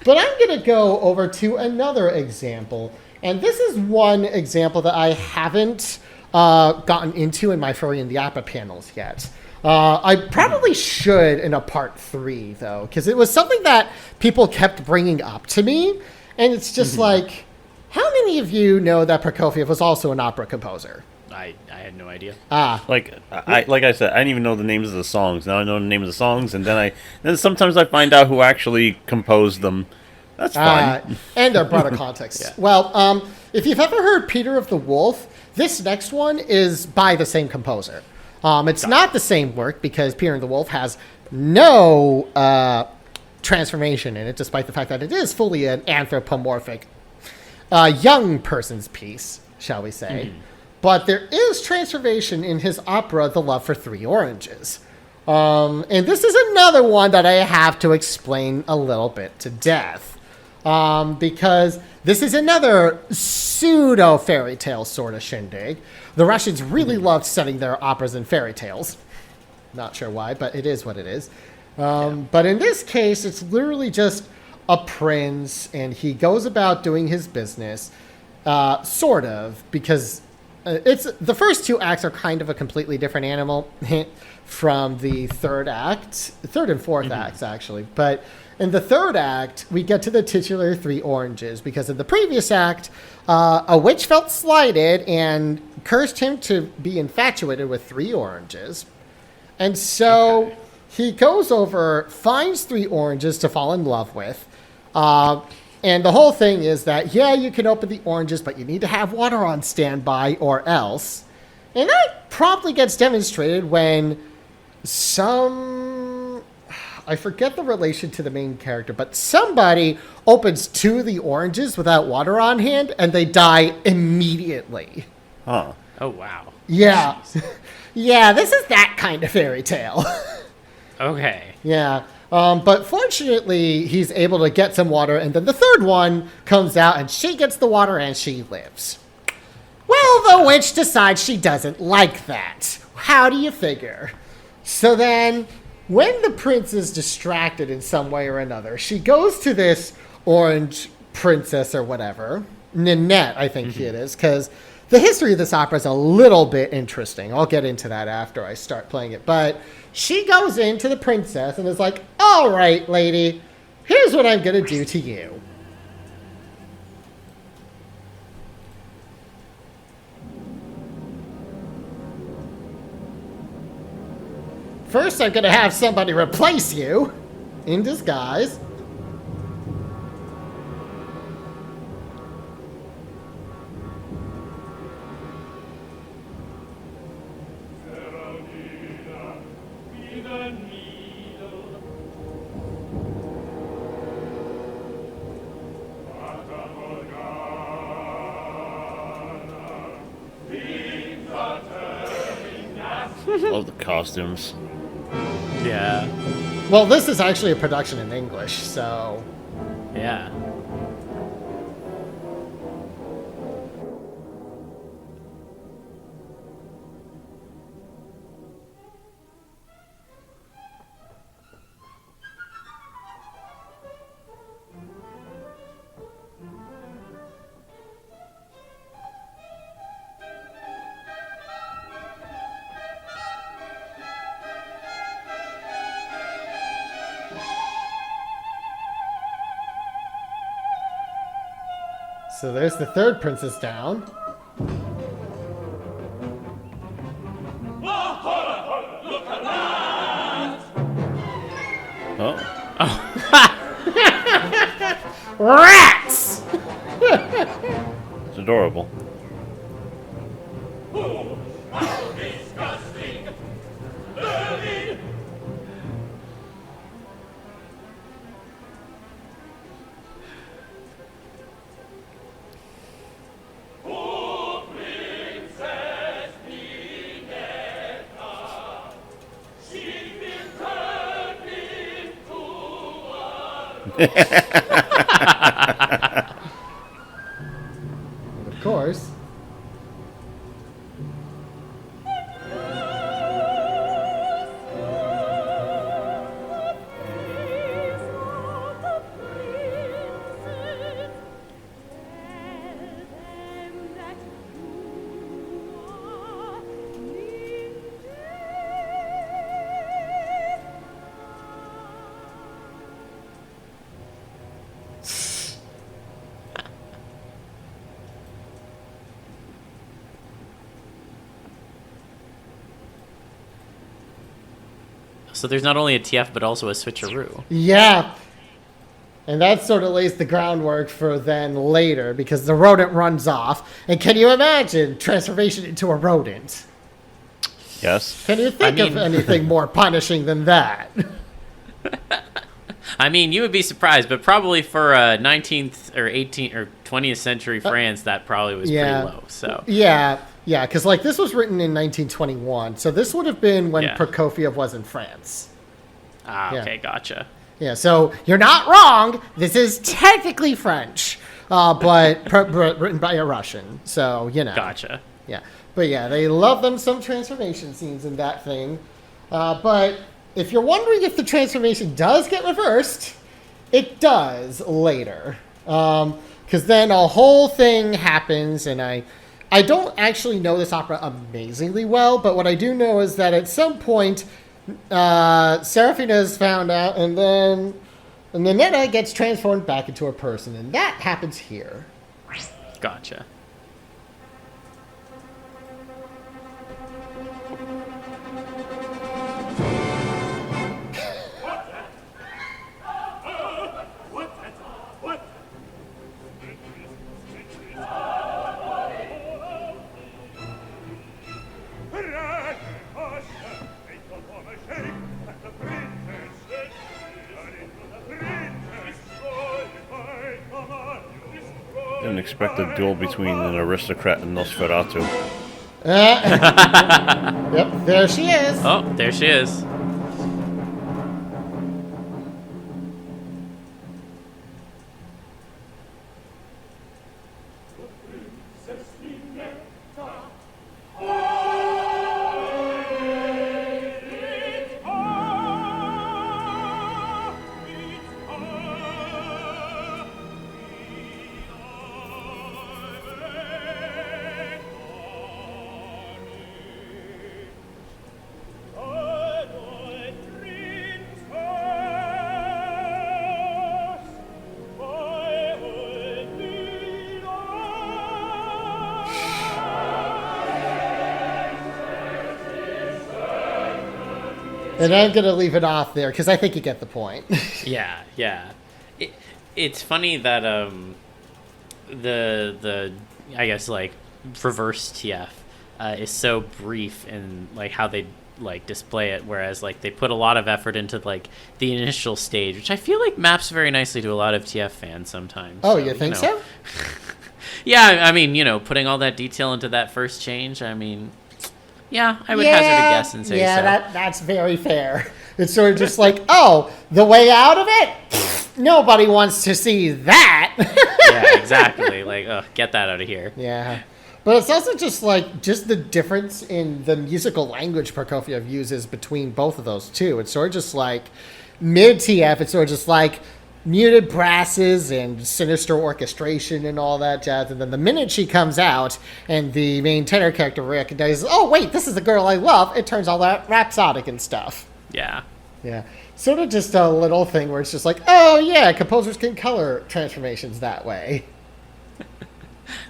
But I'm going to go over to another example. And this is one example that I haven't gotten into in my Furry in the Opera panels yet. I probably should in a part 3, though, because it was something that people kept bringing up to me. And it's just like, how many of you know that Prokofiev was also an opera composer? I had no idea. Like I said, I didn't even know the names of the songs. Now I know the names of the songs, and then sometimes I find out who actually composed them. That's fun. And their broader context. Yeah. Well, if you've ever heard Peter of the Wolf, this next one is by the same composer. It's not the same work because Peter and the Wolf has no transformation in it, despite the fact that it is fully an anthropomorphic young person's piece, shall we say. But there is transformation in his opera, The Love for Three Oranges. And this is another one that I have to explain a little bit to death. Because this is another pseudo fairy tale sort of shindig. The Russians really loved setting their operas in fairy tales. Not sure why, but it is what it is. But in this case, it's literally just a prince, and he goes about doing his business, sort of, because it's the first 2 acts are kind of a completely different animal from the third and fourth acts, actually. But in the third act, we get to the titular 3 oranges, because in the previous act, a witch felt slighted and cursed him to be infatuated with 3 oranges. And so he goes over, finds 3 oranges to fall in love with. And the whole thing is that, you can open the oranges, but you need to have water on standby or else. And that promptly gets demonstrated when I forget the relation to the main character, but somebody opens 2 of the oranges without water on hand, and they die immediately. Huh. Oh, wow. Yeah. Yeah, this is that kind of fairy tale. Okay. Yeah. But fortunately, he's able to get some water, and then the third one comes out, and she gets the water, and she lives. Well, the witch decides she doesn't like that. How do you figure? So then, when the prince is distracted in some way or another, she goes to this orange princess or whatever, Ninette, I think it is, because the history of this opera is a little bit interesting. I'll get into that after I start playing it. But she goes into the princess and is like, all right, lady, here's what I'm going to do to you. First, I'm going to have somebody replace you in disguise. Love the costumes. Yeah. Well, this is actually a production in English, so... Yeah. So there's the third princess down. Rats! It's adorable. Of course. So there's not only a TF, but also a switcheroo. Yeah. And that sort of lays the groundwork for then later, because the rodent runs off. And can you imagine transformation into a rodent? Yes. Can you think of anything more punishing than that? I mean, you would be surprised, but probably for 19th or 18th or 20th century France, that probably was pretty low. So yeah, because like this was written in 1921, so this would have been when Prokofiev was in France. Okay, gotcha. Yeah, so you're not wrong. This is technically French, but written by a Russian. So Gotcha. Yeah, but yeah, they love them some transformation scenes in that thing, but. If you're wondering if the transformation does get reversed, it does later. Because then a whole thing happens, and I don't actually know this opera amazingly well, but what I do know is that at some point, Serafina is found out, and then Ninetta gets transformed back into a person, and that happens here. Gotcha. Didn't expect a duel between an aristocrat and Nosferatu. Yep, there she is. Oh, there she is. And I'm going to leave it off there because I think you get the point. Yeah. It's funny that the I guess like reverse TF is so brief in like how they like display it, whereas like they put a lot of effort into like the initial stage, which I feel like maps very nicely to a lot of TF fans sometimes. Oh, you think so? Yeah, I mean, putting all that detail into that first change, I mean, yeah, I would hazard a guess and say so. Yeah, that's very fair. It's sort of just like, oh, the way out of it? Pfft, nobody wants to see that. Yeah, exactly. Like, get that out of here. Yeah. But it's also just the difference in the musical language Prokofiev uses between both of those two. It's sort of just like mid-TF, it's sort of just like muted brasses and sinister orchestration and all that jazz. And then the minute she comes out and the main tenor character recognizes, oh, wait, this is the girl I love, it turns all that rhapsodic and stuff. Yeah. Yeah. Sort of just a little thing where it's just like, oh, yeah, composers can color transformations that way.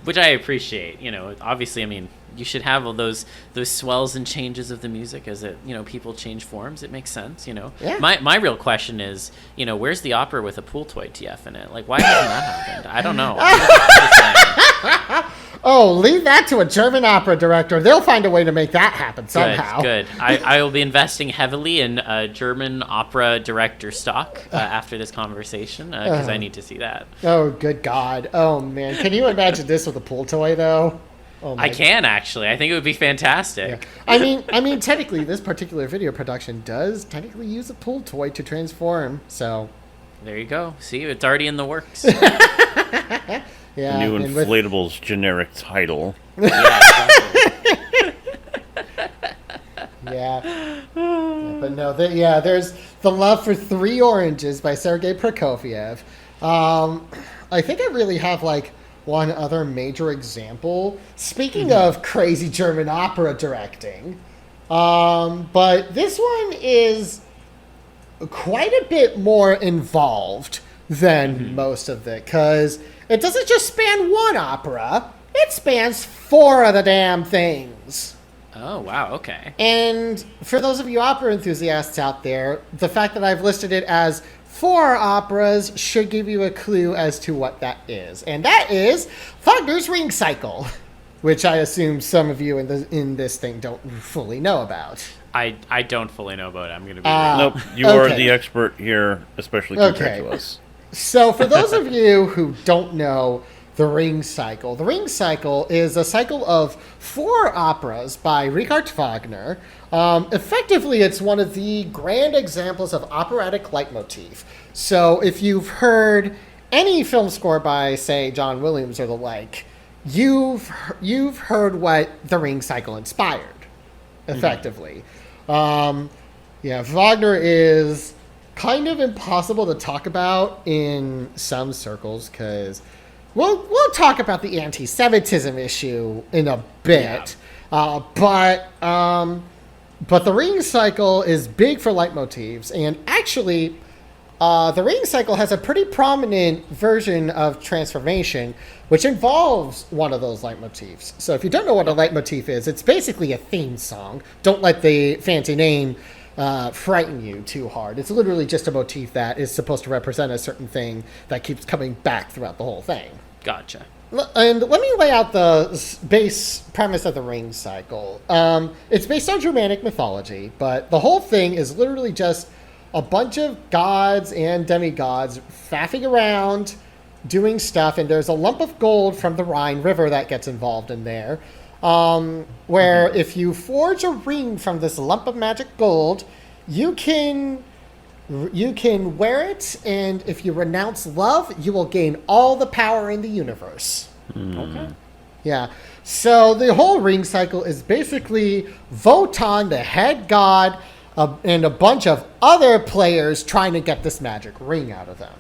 Which I appreciate. Obviously, I mean, you should have all those swells and changes of the music as it, people change forms. It makes sense, Yeah. My real question is, where's the opera with a pool toy TF in it? Like, why hasn't that happened? I don't know. Oh, leave that to a German opera director. They'll find a way to make that happen somehow. Good. I will be investing heavily in German opera director stock after this conversation because I need to see that. Oh, good God. Oh, man. Can you imagine this with a pool toy, though? Oh, I can, actually. I think it would be fantastic. Yeah. I mean, technically, this particular video production does technically use a pool toy to transform, so... There you go. See, it's already in the works. Yeah, New Inflatables generic title. Yeah, exactly. Yeah, but no, there's The Love for Three Oranges by Sergei Prokofiev. I think I really have, one other major example. Speaking of crazy German opera directing, but this one is quite a bit more involved than most of it, because it doesn't just span one opera, it spans 4 of the damn things. Oh, wow, okay. And for those of you opera enthusiasts out there, the fact that I've listed it as 4 operas should give you a clue as to what that is. And that is Wagner's Ring Cycle, which I assume some of you in this thing don't fully know about. I don't fully know about it. I'm going to be real. Nope, you are the expert here, especially compared to us. So for those of you who don't know the Ring Cycle is a cycle of 4 operas by Richard Wagner. Effectively, it's one of the grand examples of operatic leitmotif. So if you've heard any film score by, say, John Williams or the like, you've heard what the Ring Cycle inspired, effectively. Wagner is kind of impossible to talk about in some circles because we'll talk about the anti-Semitism issue in a bit. But the Ring Cycle is big for leitmotifs, and actually the Ring Cycle has a pretty prominent version of transformation which involves one of those leitmotifs. So if you don't know what a leitmotif is, it's basically a theme song. Don't let the fancy name frighten you too hard. It's literally just a motif that is supposed to represent a certain thing that keeps coming back throughout the whole thing. Gotcha. And let me lay out the base premise of the Ring Cycle. It's based on Germanic mythology, but the whole thing is literally just a bunch of gods and demigods faffing around, doing stuff, and there's a lump of gold from the Rhine River that gets involved in there, where if you forge a ring from this lump of magic gold, you can wear it, and if you renounce love, you will gain all the power in the universe. Okay. Yeah. So the whole Ring Cycle is basically Wotan, the head god, and a bunch of other players trying to get this magic ring out of them.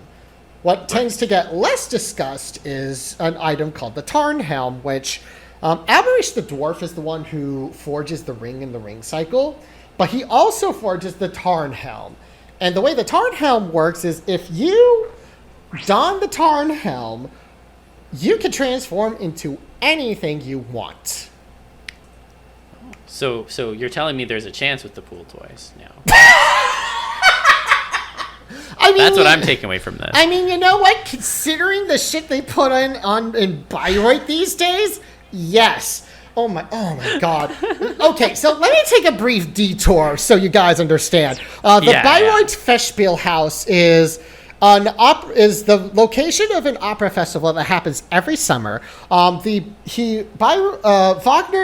What tends to get less discussed is an item called the Tarnhelm, which Alberic the Dwarf is the one who forges the ring in the Ring Cycle, but he also forges the Tarnhelm. And the way the Tarnhelm works is if you don the Tarnhelm, you can transform into anything you want. So you're telling me there's a chance with the pool toys now? I mean, that's what I'm taking away from this. I mean, you know what? Considering the shit they put on in Bayreuth these days, yes. Oh my God. Okay, so let me take a brief detour so you guys understand. The Bayreuth Festspielhaus is the location of an opera festival that happens every summer. Wagner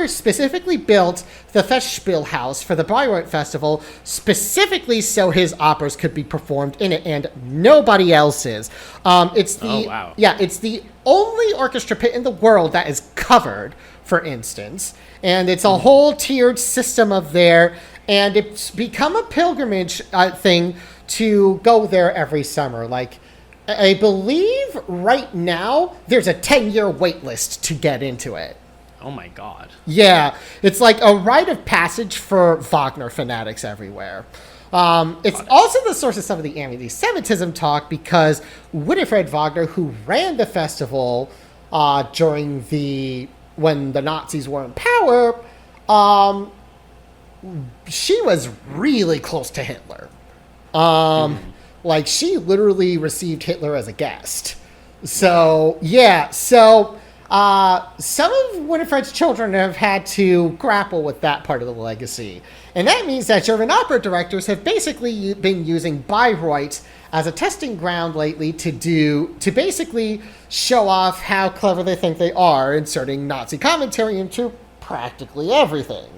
specifically built the Festspielhaus for the Bayreuth Festival specifically so his operas could be performed in it and nobody else's. It's the only orchestra pit in the world that is covered, for instance, and it's a whole tiered system of there, and it's become a pilgrimage thing to go there every summer. Like, I believe right now there's a 10-year wait list to get into it. Oh my God. Yeah, it's like a rite of passage for Wagner fanatics everywhere. It's also the source of some of the anti-Semitism talk because Winifred Wagner, who ran the festival when the Nazis were in power, she was really close to Hitler. Like, she literally received Hitler as a guest. So, yeah. So, some of Winifred's children have had to grapple with that part of the legacy. And that means that German opera directors have basically been using Bayreuth as a testing ground lately to basically show off how clever they think they are, inserting Nazi commentary into practically everything.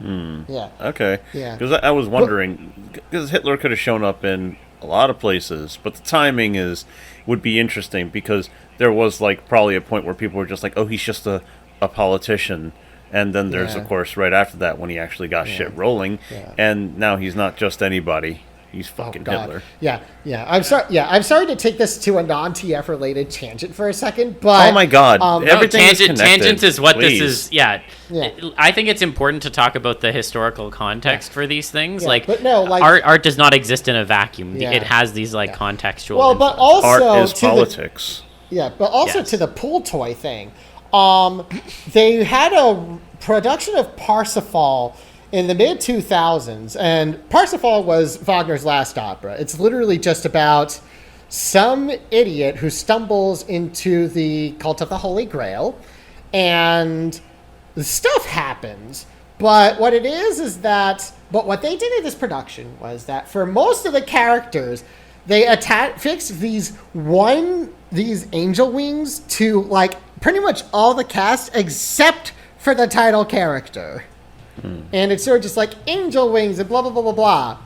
Yeah. Okay. Yeah. Because I was wondering, because Hitler could have shown up in a lot of places, but the timing would be interesting because there was like probably a point where people were just like, oh, he's just a politician. And then there's, of course, right after that when he actually got shit rolling. Yeah. And now he's not just anybody. He's fucking Hitler. Yeah. I'm sorry to take this to a non-TF related tangent for a second, but oh my God, everything is connected. Tangent is what Please. This is. Yeah. I think it's important to talk about the historical context for these things. Art does not exist in a vacuum. Yeah. It has these contextual. Well, but also art is politics. But also to the pool toy thing. They had a production of Parsifal in the mid-2000s, and Parsifal was Wagner's last opera. It's literally just about some idiot who stumbles into the cult of the Holy Grail, and stuff happens. But what it is that... But what they did in this production was that for most of the characters, they fixed these angel wings to, like, pretty much all the cast except for the title character. And it's sort of just like angel wings and blah, blah, blah, blah, blah.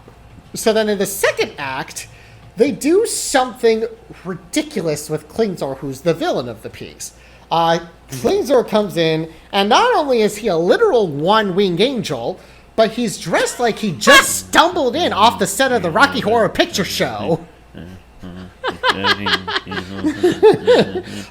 So then in the second act, they do something ridiculous with Klingzor, who's the villain of the piece. Klingzor comes in, and not only is he a literal one-winged angel, but he's dressed like he just stumbled in off the set of the Rocky Horror Picture Show.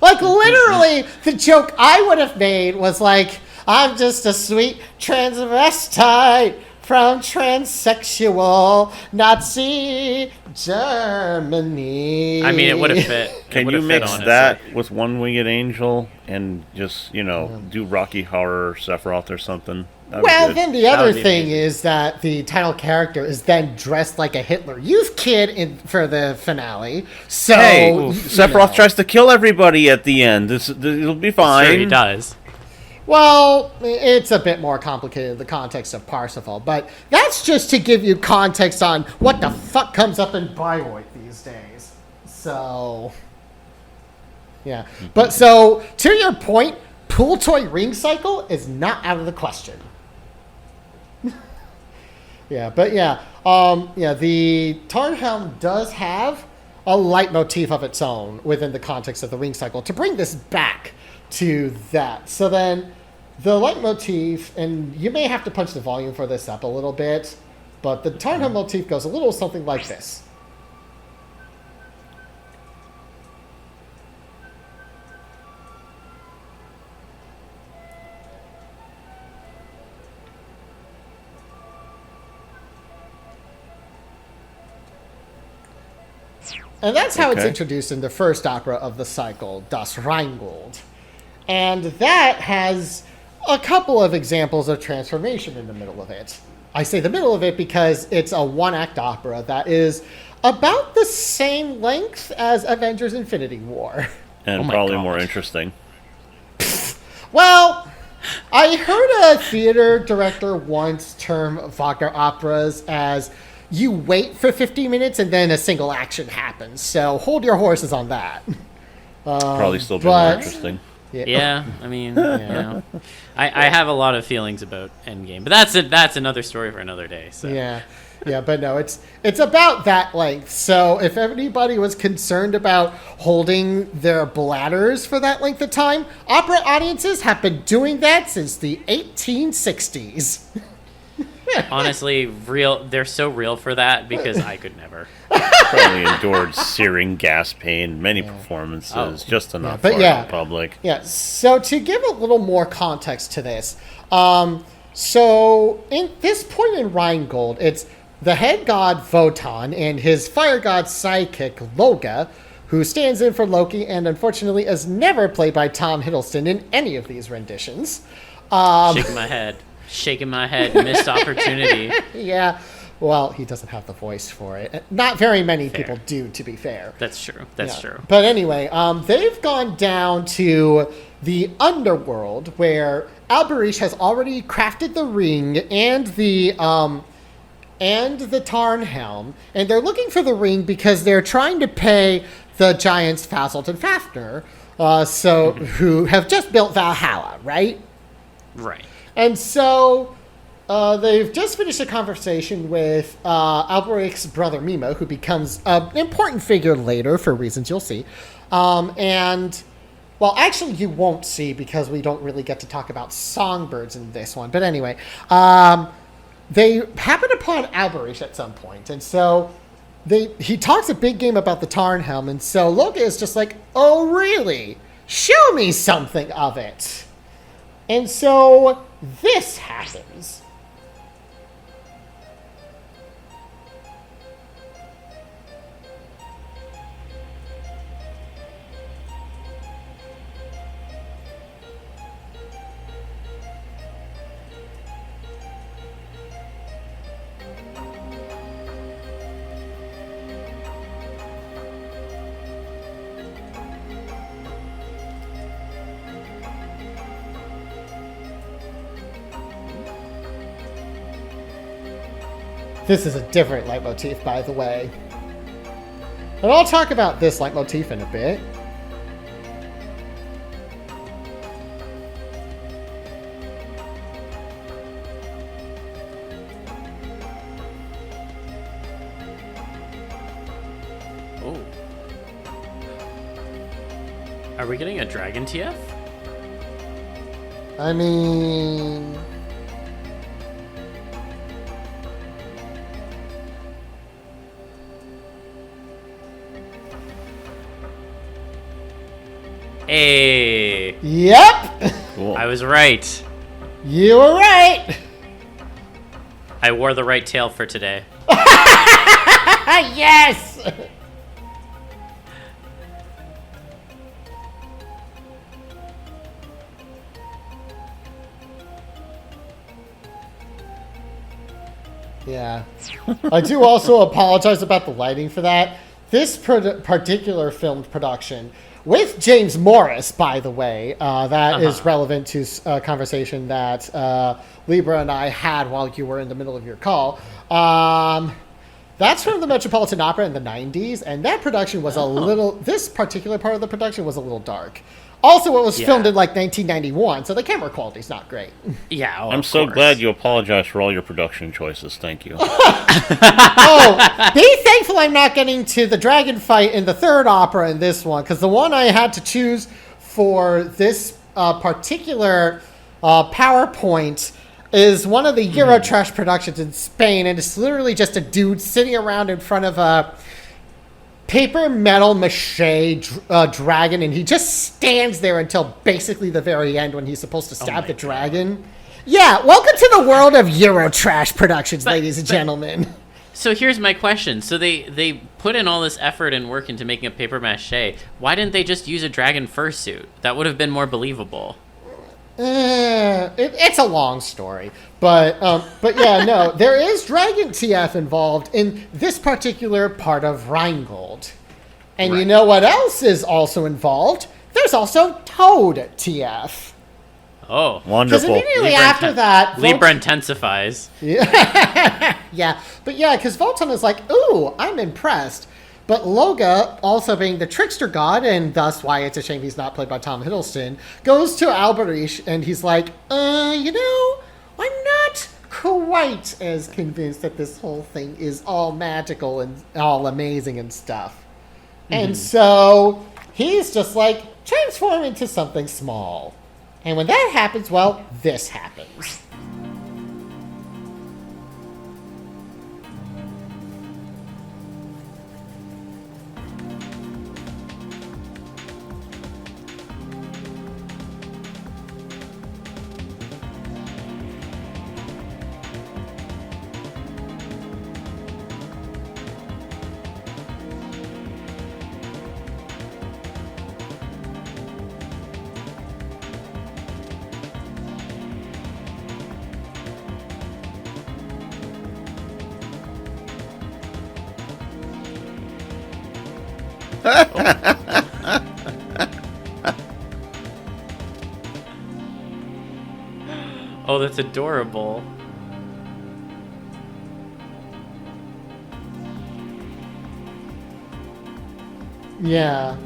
Like, literally, the joke I would have made was like, I'm just a sweet transvestite from transsexual Nazi Germany. I mean, it would have fit. Can you mix that with One Winged Angel and just, do Rocky Horror Sephiroth or something? Well, then the other thing is that the title character is then dressed like a Hitler Youth kid for the finale. So Sephiroth tries to kill everybody at the end. It'll be fine. Sure, he does. Well, it's a bit more complicated in the context of Parsifal, but that's just to give you context on what the fuck comes up in Bayreuth these days. So, yeah. But so, to your point, pool toy ring cycle is not out of the question. The Tarnhelm does have a leitmotif of its own within the context of the ring cycle to bring this back to that. So then the leitmotif, and you may have to punch the volume for this up a little bit, but the Tarnhelm motif goes a little something like this. And that's how it's introduced in the first opera of the cycle, Das Rheingold. And that has a couple of examples of transformation in the middle of it. I say the middle of it because it's a one-act opera that is about the same length as Avengers Infinity War. And probably more interesting. Well, I heard a theater director once term Wagner operas as you wait for 50 minutes and then a single action happens. So hold your horses on that. Probably still be more interesting. Yeah, I mean, I have a lot of feelings about Endgame, but that's another story for another day. So. Yeah, but no, it's about that length. So if anybody was concerned about holding their bladders for that length of time, opera audiences have been doing that since the 1860s. Honestly, they're so real for that because I could never. Probably endured searing gas pain, many performances, just enough for the public. Yeah, so to give a little more context to this, so in this point in Rheingold, it's the head god Wotan and his fire god sidekick Loga, who stands in for Loki and unfortunately is never played by Tom Hiddleston in any of these renditions. Shaking my head, missed opportunity. Yeah, well, he doesn't have the voice for it. Not very many people do, to be fair. That's true. That's true. But anyway, they've gone down to the Underworld, where Alberic has already crafted the ring and the Tarnhelm, and they're looking for the ring because they're trying to pay the giants Fasolt and Fafnir, who have just built Valhalla, right? Right. And so they've just finished a conversation with Alberic's brother Mimo, who becomes an important figure later for reasons you'll see. Well, actually you won't see because we don't really get to talk about songbirds in this one. But anyway, they happen upon Alberic at some point. And so he talks a big game about the Tarnhelm. And so Loga is just like, oh, really? Show me something of it. And so this happens. This is a different leitmotif, by the way. And I'll talk about this leitmotif in a bit. Oh. Are we getting a dragon TF? I mean... Hey. Yep! Cool. I was right. You were right! I wore the right tail for today. Yes! Yeah. I do also apologize about the lighting for that. This particular filmed production, with James Morris, by the way, that is relevant to a conversation that Libra and I had while you were in the middle of your call. That's from the Metropolitan Opera in the 90s, and that production was a little... This particular part of the production was a little dark. Also, it was filmed in, like, 1991, so the camera quality's not great. Yeah, I'm so glad you apologized for all your production choices. Thank you. Oh, be thankful I'm not getting to the dragon fight in the third opera in this one, because the one I had to choose for this particular PowerPoint is one of the Eurotrash productions in Spain, and it's literally just a dude sitting around in front of a paper metal mache dragon, and he just stands there until basically the very end when he's supposed to stab the dragon. Yeah, welcome to the world of Eurotrash productions, ladies and gentlemen. So here's my question. So they put in all this effort and work into making a paper mache. Why didn't they just use a dragon fursuit? That would have been more believable. It's a long story, but yeah, no, there is dragon TF involved in this particular part of Rheingold. And you know what else is also involved? There's also Toad TF. Oh, wonderful. Because immediately after that... Libra intensifies. Yeah, yeah, but yeah, because Wotan is like, ooh, I'm impressed. But Loga, also being the trickster god, and thus why it's a shame he's not played by Tom Hiddleston, goes to Alberich and he's like, I'm not quite as convinced that this whole thing is all magical and all amazing and stuff. And so he's just like, transform into something small. And when that happens, well, this happens. Oh, that's adorable. Yeah.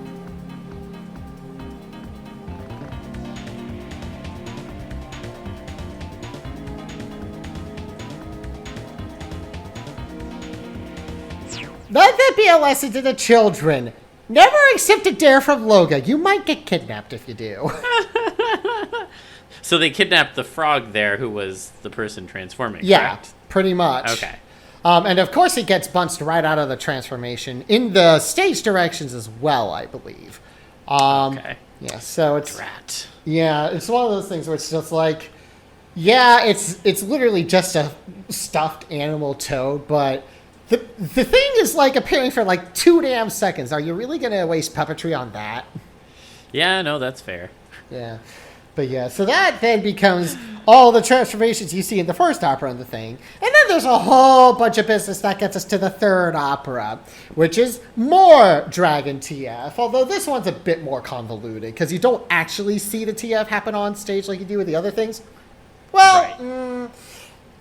Let that be a lesson to the children. Never accept a dare from Loga. You might get kidnapped if you do. So they kidnapped the frog there, who was the person transforming, Yeah, correct? pretty much. Okay. And of course he gets bunched right out of the transformation in the stage directions as well, I believe. Okay. Yeah, so it's... Drat. Yeah, it's one of those things where it's just like... Yeah, it's literally just a stuffed animal toad, but... The thing is, like, appearing for, like, 2 damn seconds. Are you really going to waste puppetry on that? Yeah, no, that's fair. Yeah. But, yeah, so that then becomes all the transformations you see in the first opera and the thing. And then there's a whole bunch of business that gets us to the third opera, which is more Dragon TF. Although this one's a bit more convoluted, because you don't actually see the TF happen on stage like you do with the other things. Well, Right.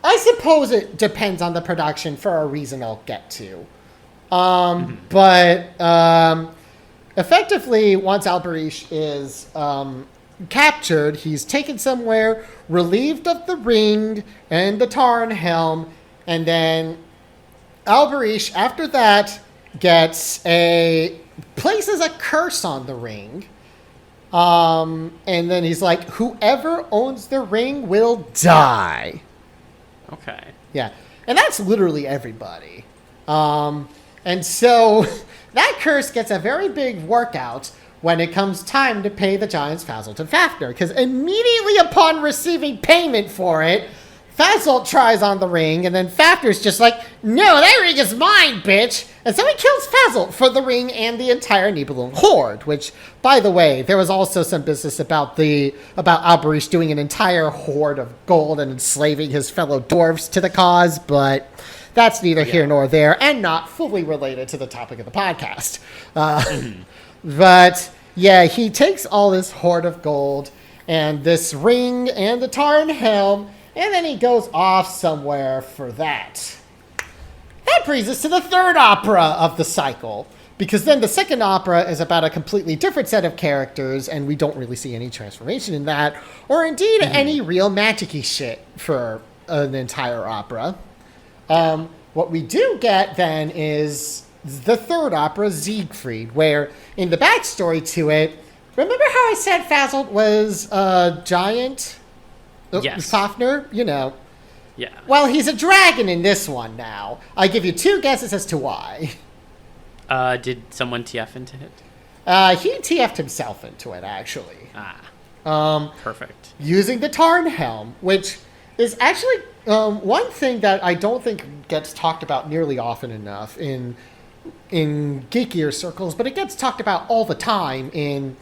I suppose it depends on the production for a reason I'll get to. But effectively, once Alberish is captured, he's taken somewhere, relieved of the ring and the Tarn helm, and then Alberish, after that, places a curse on the ring. And then he's like, whoever owns the ring will die. Okay. Yeah. And that's literally everybody. And so that curse gets a very big workout when it comes time to pay the giants Fazolt and Fafnir. Because immediately upon receiving payment for it, Fazolt tries on the ring, and then Fafnir's just like, no, that ring is mine, bitch! And so he kills Fazolt for the ring and the entire Nibelung horde, which, by the way, there was also some business about Alberish doing an entire horde of gold and enslaving his fellow dwarves to the cause, but that's neither here nor there, and not fully related to the topic of the podcast. But, yeah, he takes all this horde of gold, and this ring, and the Tarn helm, and then he goes off somewhere for that. That brings us to the third opera of the cycle, because then the second opera is about a completely different set of characters, and we don't really see any transformation in that, or indeed any real magic-y shit for an entire opera. What we do get then is the third opera, Siegfried, where in the backstory to it, remember how I said Fazolt was a giant? Yes. Fafnir, you know. Yeah. Well, he's a dragon in this one now. I give you 2 guesses as to why. Did someone TF into it? He TF'd himself into it, actually. Perfect. Using the Tarn helm, which is actually one thing that I don't think gets talked about nearly often enough in geekier circles, but it gets talked about all the time in...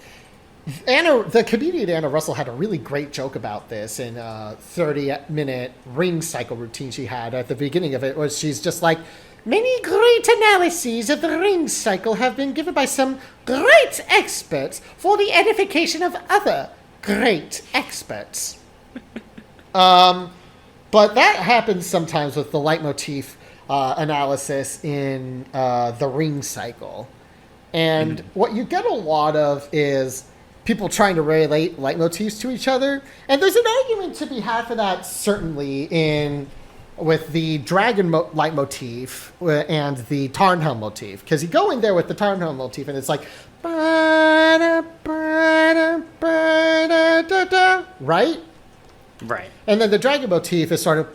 the comedian Anna Russell had a really great joke about this in a 30-minute ring cycle routine she had at the beginning of it, where she's just like, many great analyses of the ring cycle have been given by some great experts for the edification of other great experts. But that happens sometimes with the leitmotif analysis in the ring cycle. And what you get a lot of is people trying to relate leitmotifs to each other. And there's an argument to be had for that, certainly, with the dragon leitmotif and the Tarnhelm motif. Because you go in there with the Tarnhelm motif, and it's like... Right? Right. And then the dragon motif is sort of...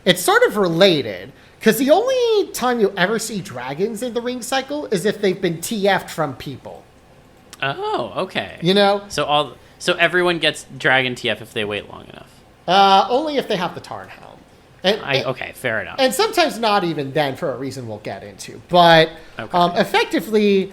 It's sort of related. Because the only time you ever see dragons in the ring cycle is if they've been TF'd from people. Oh, okay. You know? So everyone gets dragon TF if they wait long enough. Only if they have the Tarn helm. Okay, fair enough. And sometimes not even then, for a reason we'll get into. But effectively,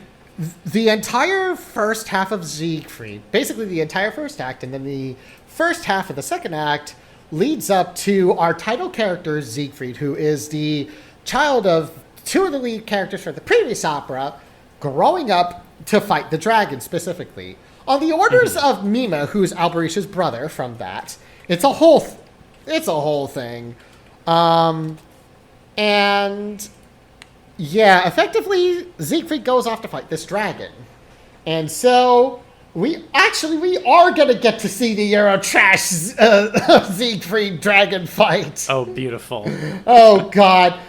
the entire first half of Siegfried, basically the entire first act, and then the first half of the second act, leads up to our title character, Siegfried, who is the child of 2 of the lead characters from the previous opera, growing up to fight the dragon specifically. On the orders of Mima, who's Alberish's brother from that, it's a whole thing. And yeah, effectively, Siegfried goes off to fight this dragon. And so... We are going to get to see the Eurotrash Siegfried dragon fight. Oh, beautiful. Oh, God.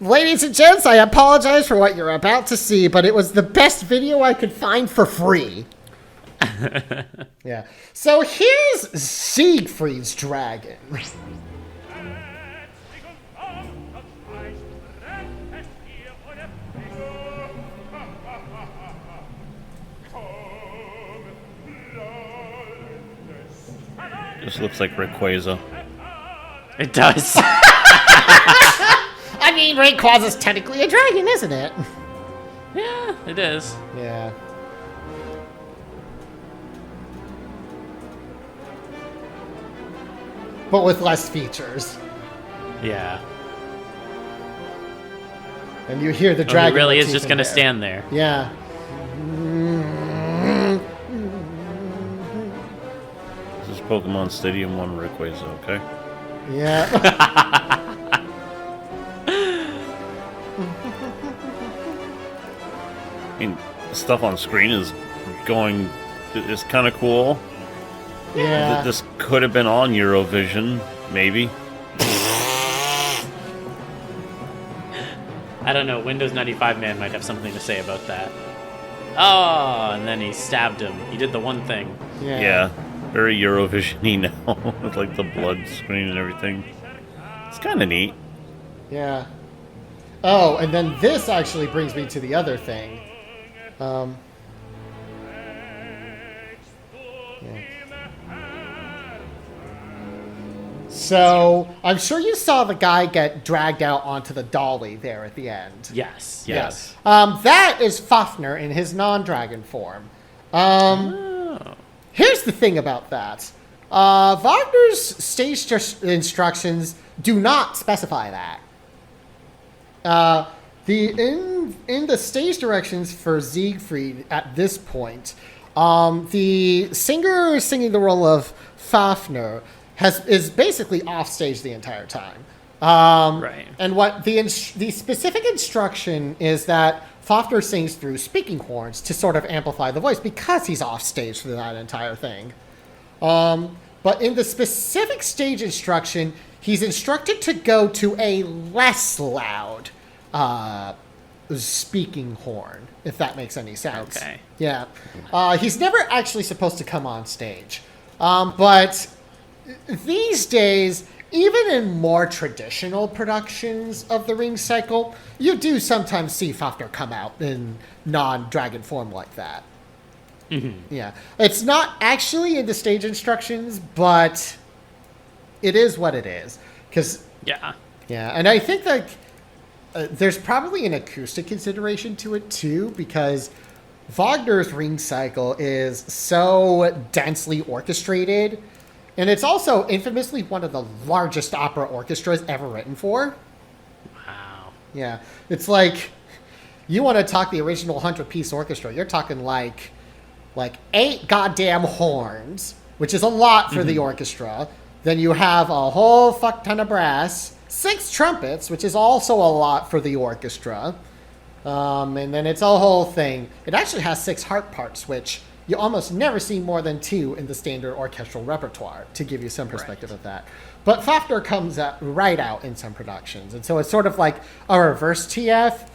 Ladies and gents, I apologize for what you're about to see, but it was the best video I could find for free. Yeah. So here's Siegfried's dragon. Just looks like Rayquaza. It does. I mean, Rayquaza's technically a dragon, isn't it? Yeah, it is. Yeah. But with less features. Yeah. And you hear the dragon. He really is motif just in going to there. stand there. Yeah. Pokemon Stadium 1 Rayquaza, okay? Yeah. I mean, the stuff on screen is kind of cool. Yeah. This could have been on Eurovision, maybe. I don't know. Windows 95 man might have something to say about that. Oh, and then he stabbed him. He did the one thing. Yeah, very Eurovision-y now, with like the blood screen and everything. It's kind of neat. Yeah. Oh, and then this actually brings me to the other thing. Yeah. So, I'm sure you saw the guy get dragged out onto the dolly there at the end. Yes. That is Fafnir in his non-dragon form. Here's the thing about that. Wagner's stage instructions do not specify that. In the stage directions for Siegfried at this point, the singer singing the role of Fafnir is basically off stage the entire time. Right. And what the specific instruction is that Fafnir sings through speaking horns to sort of amplify the voice because he's off stage for that entire thing. But in the specific stage instruction, he's instructed to go to a less loud speaking horn, if that makes any sense. Okay. Yeah. He's never actually supposed to come on stage. But these days, even in more traditional productions of the Ring Cycle, you do sometimes see Fafnir come out in non-dragon form like that. Mm-hmm. Yeah. It's not actually in the stage instructions, but it is what it is. Yeah, and I think that there's probably an acoustic consideration to it, too, because Wagner's Ring Cycle is so densely orchestrated. And it's also infamously one of the largest opera orchestras ever written for. Wow. Yeah. It's like, you want to talk the original 100-piece orchestra, you're talking like 8 goddamn horns, which is a lot for the orchestra. Then you have a whole fuck ton of brass, 6 trumpets, which is also a lot for the orchestra. And then it's a whole thing. It actually has 6 harp parts, which you almost never see more than 2 in the standard orchestral repertoire, to give you some perspective of that. But Fafnir comes right out in some productions. And so it's sort of like a reverse TF.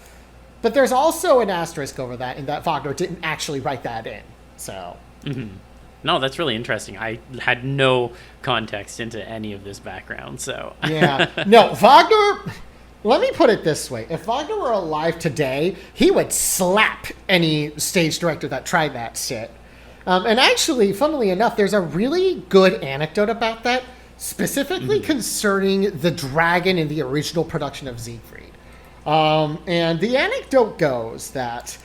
But there's also an asterisk over that, in that Wagner didn't actually write that in. So. Mm-hmm. No, that's really interesting. I had no context into any of this background, so. Yeah. No, Wagner. Let me put it this way. If Wagner were alive today, he would slap any stage director that tried that shit. And actually, funnily enough, there's a really good anecdote about that, specifically concerning the dragon in the original production of Siegfried. And the anecdote goes that,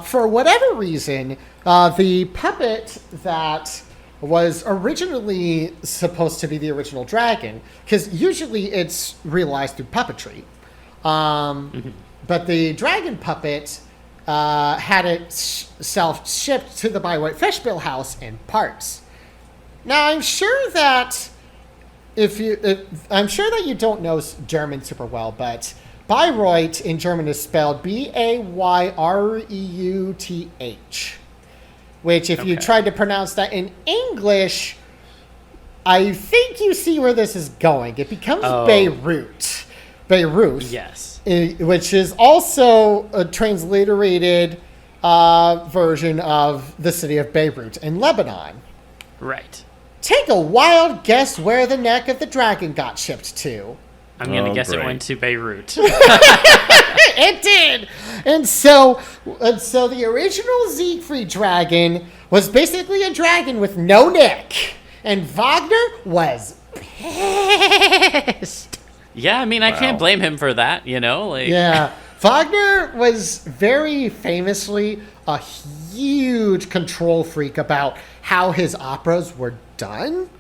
for whatever reason, the puppet that was originally supposed to be the original dragon, because usually it's realized through puppetry. But the dragon puppet had itself shipped to the Bayreuth Festspiel house in parts. Now, I'm sure that you don't know German super well, but Bayreuth in German is spelled Bayruth, which if you tried to pronounce that in English, I think you see where this is going. It becomes Beirut. Yes. Which is also a transliterated version of the city of Beirut in Lebanon. Right. Take a wild guess where the neck of the dragon got shipped to. I'm going to guess it went to Beirut. It did! And so the original Siegfried dragon was basically a dragon with no neck. And Wagner was pissed. Yeah, I mean, I can't blame him for that, Yeah. Wagner was very famously a huge control freak about how his operas were done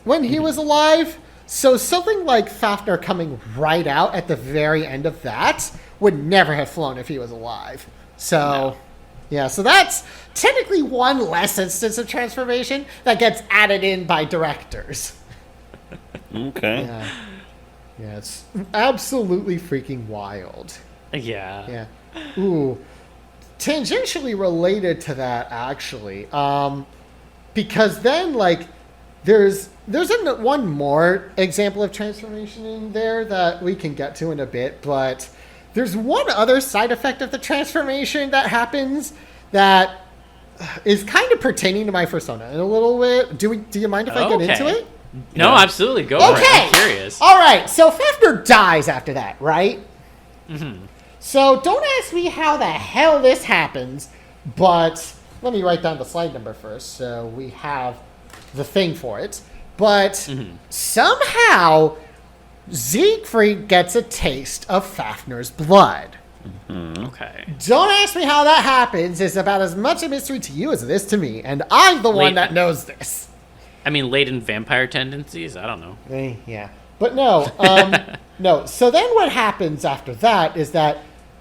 when he was alive. So something like Fafnir coming right out at the very end of that would never have flown if he was alive. So, Yeah, so that's technically one less instance of transformation that gets added in by directors. Okay. Yeah, it's absolutely freaking wild. Yeah. Ooh. Tangentially related to that, actually. Because then, like, there's one more example of transformation in there that we can get to in a bit, but there's one other side effect of the transformation that happens that is kind of pertaining to my persona in a little bit. Do you mind if I get into it? No, absolutely. Go for it. I'm curious. All right. So Fafner dies after that, right? Mm-hmm. So don't ask me how the hell this happens, but let me write down the slide number first so we have the thing for it. But somehow Siegfried gets a taste of Fafner's blood. Okay. Don't ask me how that happens. It's about as much a mystery to you as it is to me, and I'm the one that knows this. I mean, latent vampire tendencies? I don't know. Yeah. But no. No. So then what happens after that is that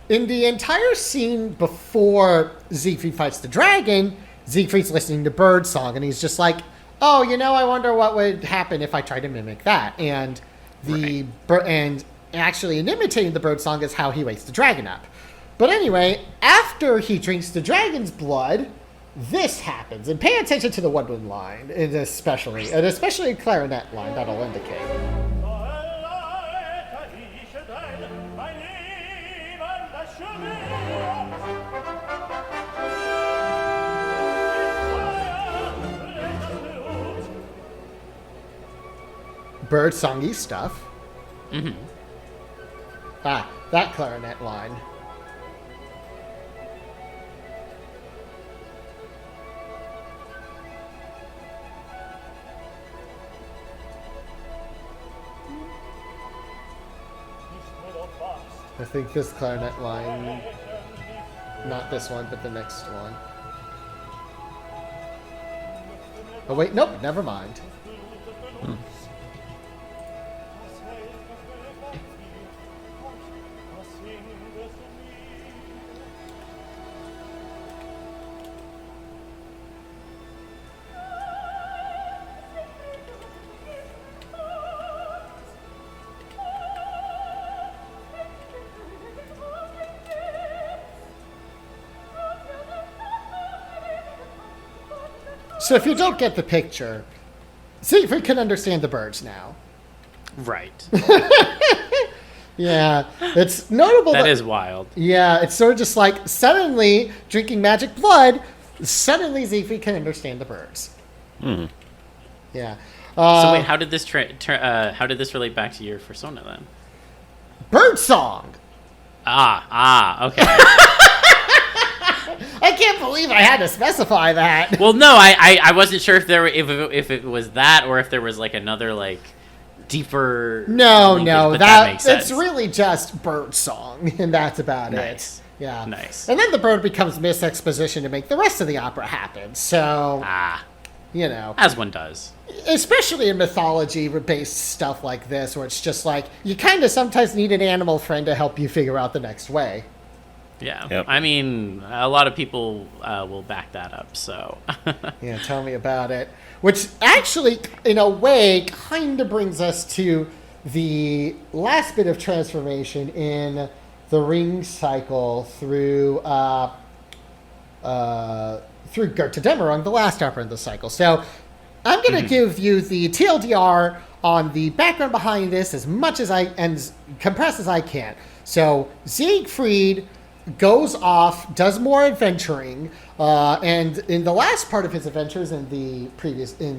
in the entire scene before Siegfried fights the dragon, Siegfried's listening to birdsong, and he's just like, oh, I wonder what would happen if I tried to mimic that. And and actually in imitating the birdsong is how he wakes the dragon up. But anyway, after he drinks the dragon's blood, this happens. And pay attention to the woodwind line, especially a clarinet line that'll indicate. Birdsongy stuff. Mm-hmm. That clarinet line. I think this clarinet line, not this one, but the next one. Oh wait, nope, never mind. So if you don't get the picture, Siegfried can understand the birds now. Right. Yeah, it's notable. That is wild. Yeah, it's sort of just like suddenly drinking magic blood, suddenly Siegfried can understand the birds. Hmm. Yeah. So wait, how did this relate back to your persona then? Bird song. Okay. I can't believe I had to specify that. Well, no, I wasn't sure if it was that or if there was like another like deeper. No, that makes sense. It's really just bird song, and that's about nice. it. Yeah, nice. And then the bird becomes misexposition to make the rest of the opera happen. So, as one does, especially in mythology-based stuff like this, where it's just like you kind of sometimes need an animal friend to help you figure out the next way. Yeah, yep. I mean, a lot of people will back that up, so... Yeah, tell me about it. Which actually, in a way, kind of brings us to the last bit of transformation in the ring cycle through Götterdämmerung, the last opera in the cycle. So I'm going to give you the TLDR on the background behind this as much as and compress as I can. So Siegfried goes off, does more adventuring, and in the last part of his adventures in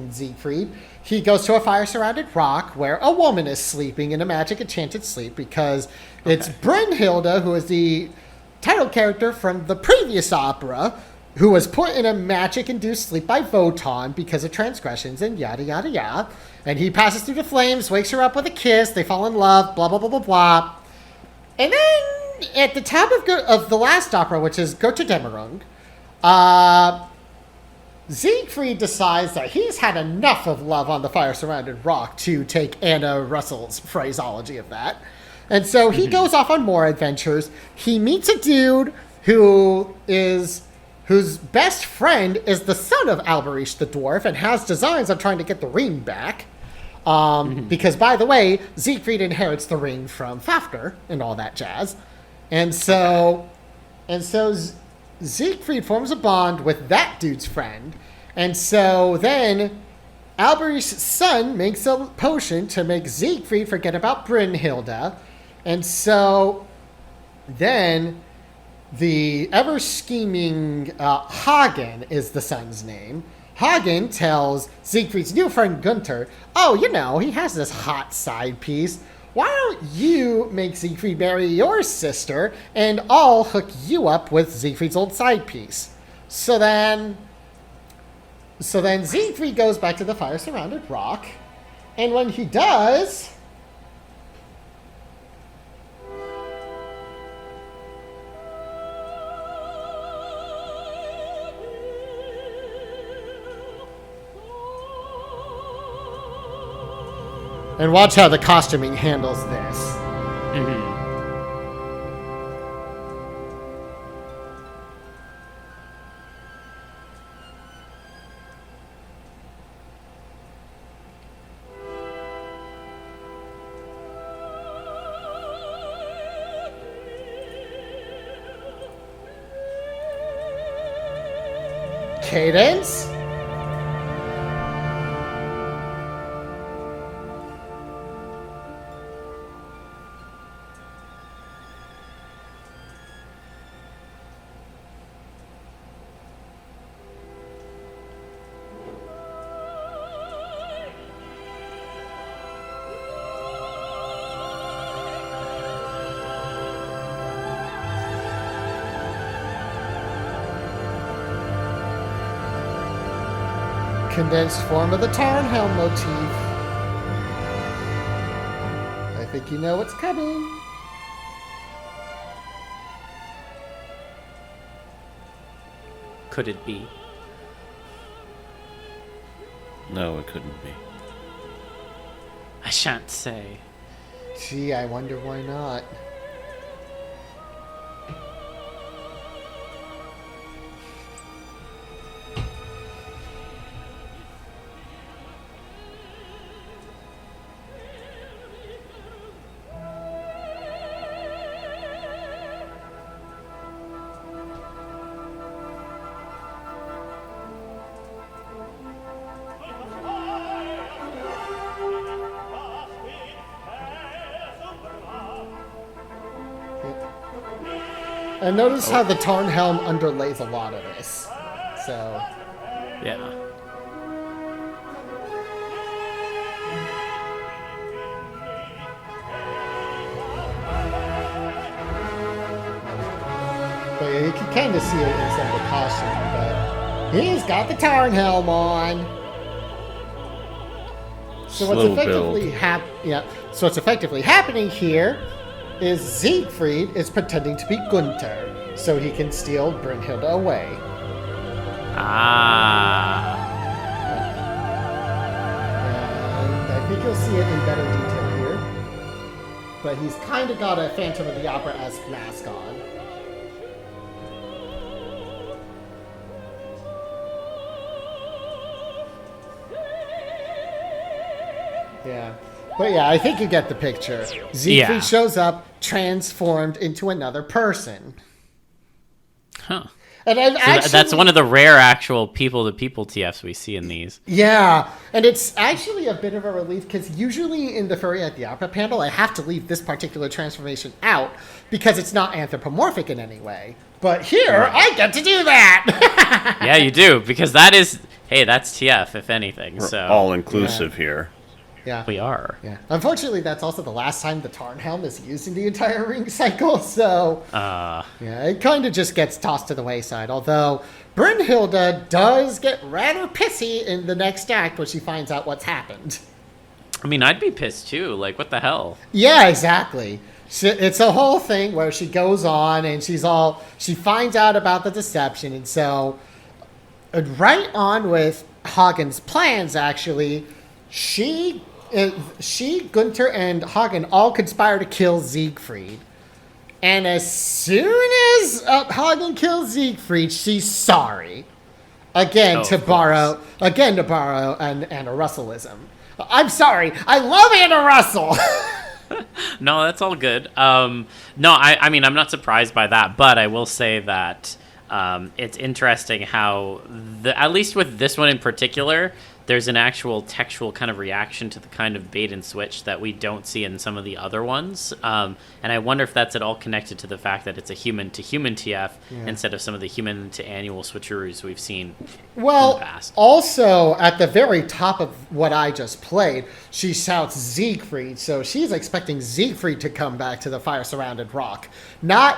Siegfried, he goes to a fire-surrounded rock where a woman is sleeping in a magic enchanted sleep because it's Brünnhilde, who is the title character from the previous opera, who was put in a magic-induced sleep by Wotan because of transgressions and yada, yada, yada. And he passes through the flames, wakes her up with a kiss, they fall in love, blah, blah, blah, blah, blah. And then, at the top of the last opera, which is Götterdämmerung, Siegfried decides that he's had enough of love on the fire-surrounded rock to take Anna Russell's phraseology of that. And so he goes off on more adventures. He meets a dude who whose best friend is the son of Alberich the dwarf and has designs on trying to get the ring back. Because, by the way, Siegfried inherits the ring from Fafnir and all that jazz. And so Siegfried forms a bond with that dude's friend. And so then Alberich's son makes a potion to make Siegfried forget about Brünnhilde. And so then the ever-scheming Hagen is the son's name. Hagen tells Siegfried's new friend Gunther, oh, you know, he has this hot side piece. Why don't you make Siegfried marry your sister, and I'll hook you up with Siegfried's old side piece. So then Siegfried goes back to the fire-surrounded rock, and when he does... And watch how the costuming handles this. Mm-hmm. Cadence. Condensed form of the Tarnhelm motif. I think you know what's coming. Could it be? No, it couldn't be. I shan't say. Gee, I wonder why not. And notice how the Tarnhelm underlays a lot of this. So, Yeah. but yeah, you can kind of see it in some of the costume, but he's got the Tarnhelm on. So what's Slow effectively build. So what's effectively happening here is Siegfried is pretending to be Gunther so he can steal Brünnhilde away. Ah. And I think you'll see it in better detail here. But he's kind of got a Phantom of the Opera-esque mask on. Yeah. But yeah, I think you get the picture. Siegfried shows up transformed into another person. Huh. And I've actually, That's one of the rare actual people-to-people TFs we see in these. Yeah, and it's actually a bit of a relief because usually in the Furry at the Opera panel, I have to leave this particular transformation out because it's not anthropomorphic in any way. But here, I get to do that. Yeah, you do, because that is, hey, that's TF, if anything. We're so all inclusive here. Yeah. we are. Yeah. Unfortunately, that's also the last time the Tarnhelm is used in the entire ring cycle, so yeah, it kind of just gets tossed to the wayside. Although Brünnhilde does get rather pissy in the next act when she finds out what's happened. I mean, I'd be pissed too. Like, what the hell? Yeah, exactly. It's a whole thing where she goes on and she finds out about the deception, and so right on with Hagen's plans, actually, Gunther, and Hagen all conspire to kill Siegfried. And as soon as Hagen kills Siegfried, she's sorry. Again, to borrow an Anna Russellism. I'm sorry. I love Anna Russell. No, that's all good. No, I mean, I'm not surprised by that, but I will say that it's interesting how, at least with this one in particular, there's an actual textual kind of reaction to the kind of bait and switch that we don't see in some of the other ones. And I wonder if that's at all connected to the fact that it's a human-to-human TF instead of some of the human-to-annual switcheroos we've seen in the past. Also, at the very top of what I just played, she shouts Siegfried, so she's expecting Siegfried to come back to the fire-surrounded rock. Not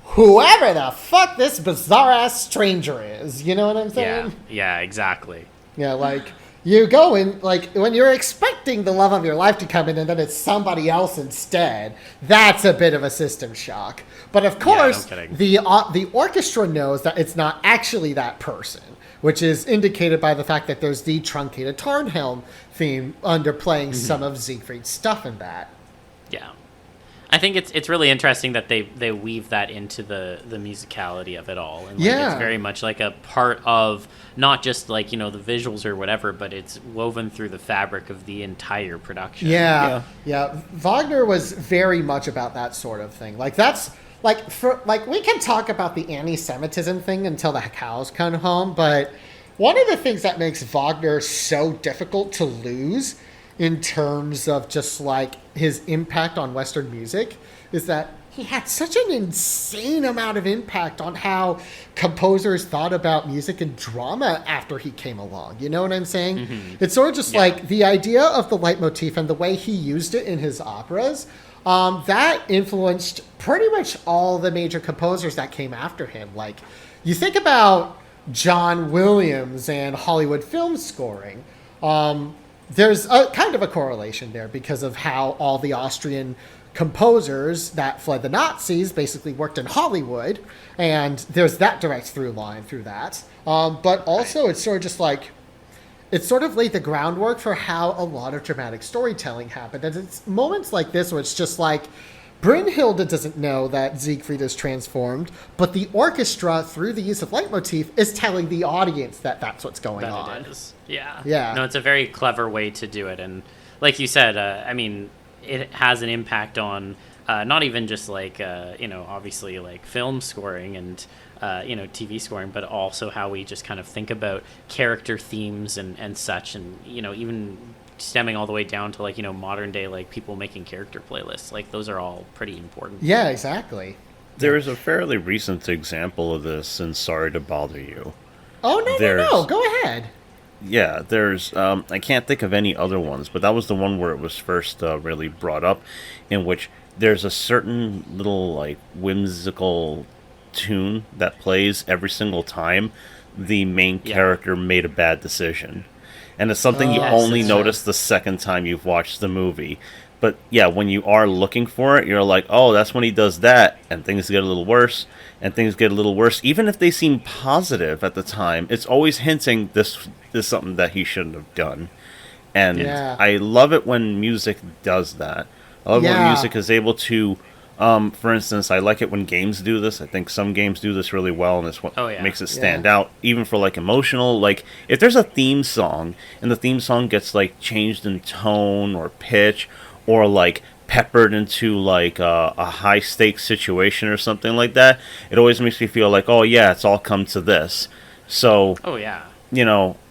whoever the fuck this bizarre-ass stranger is. You know what I'm saying? Yeah, exactly. Yeah, like, you go in, like, when you're expecting the love of your life to come in and then it's somebody else instead, that's a bit of a system shock. But of course, the orchestra knows that it's not actually that person, which is indicated by the fact that there's the truncated Tarnhelm theme underplaying some of Siegfried's stuff in that. Yeah. I think it's really interesting that they weave that into the musicality of it all. And it's very much like a part of not just like, the visuals or whatever, but it's woven through the fabric of the entire production. Yeah. Wagner was very much about that sort of thing. Like that's we can talk about the anti-Semitism thing until the cows come home, but one of the things that makes Wagner so difficult to lose in terms of just like his impact on Western music is that he had such an insane amount of impact on how composers thought about music and drama after he came along. You know what I'm saying? Mm-hmm. It's sort of just like the idea of the leitmotif and the way he used it in his operas, that influenced pretty much all the major composers that came after him. Like, you think about John Williams and Hollywood film scoring, there's a kind of a correlation there because of how all the Austrian composers that fled the Nazis basically worked in Hollywood, and there's that direct through line through that. But also it's sort of just like, it sort of laid the groundwork for how a lot of dramatic storytelling happened. And it's moments like this where it's just like, Brünnhilde doesn't know that Siegfried is transformed, but the orchestra, through the use of leitmotif, is telling the audience that that's what's going on. It is. Yeah. No, it's a very clever way to do it. And like you said, I mean, it has an impact on not even just like, obviously like film scoring and, TV scoring, but also how we just kind of think about character themes and such. And, even stemming all the way down to like, modern day, like people making character playlists. Like those are all pretty important. Yeah, exactly. There is a fairly recent example of this in Sorry to Bother You. Oh, no. Go ahead. Yeah, there's, I can't think of any other ones, but that was the one where it was first really brought up, in which there's a certain little, like, whimsical tune that plays every single time the main character made a bad decision. And it's something you only notice the second time you've watched the movie. But, yeah, when you are looking for it, you're like, oh, that's when he does that, and things get a little worse, and things get a little worse. Even if they seem positive at the time, it's always hinting this is something that he shouldn't have done. And I love it when music does that. I love when music is able to, for instance, I like it when games do this. I think some games do this really well, and it's what makes it stand out. Even for, like, emotional, like, if there's a theme song, and the theme song gets, like, changed in tone or pitch, or, like, peppered into, like, a high-stakes situation or something like that, it always makes me feel like, oh, yeah, it's all come to this. So,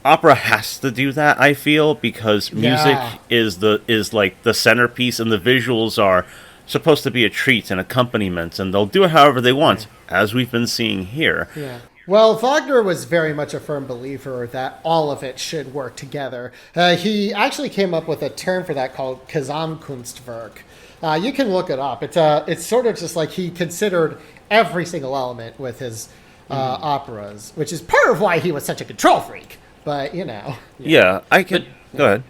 opera has to do that, I feel, because music is like, the centerpiece, and the visuals are supposed to be a treat and accompaniment, and they'll do it however they want, as we've been seeing here. Yeah. Well, Wagner was very much a firm believer that all of it should work together. He actually came up with a term for that called Gesamtkunstwerk. You can look it up. It's sort of just like he considered every single element with his operas, which is part of why he was such a control freak. But, Yeah, I could... Go ahead.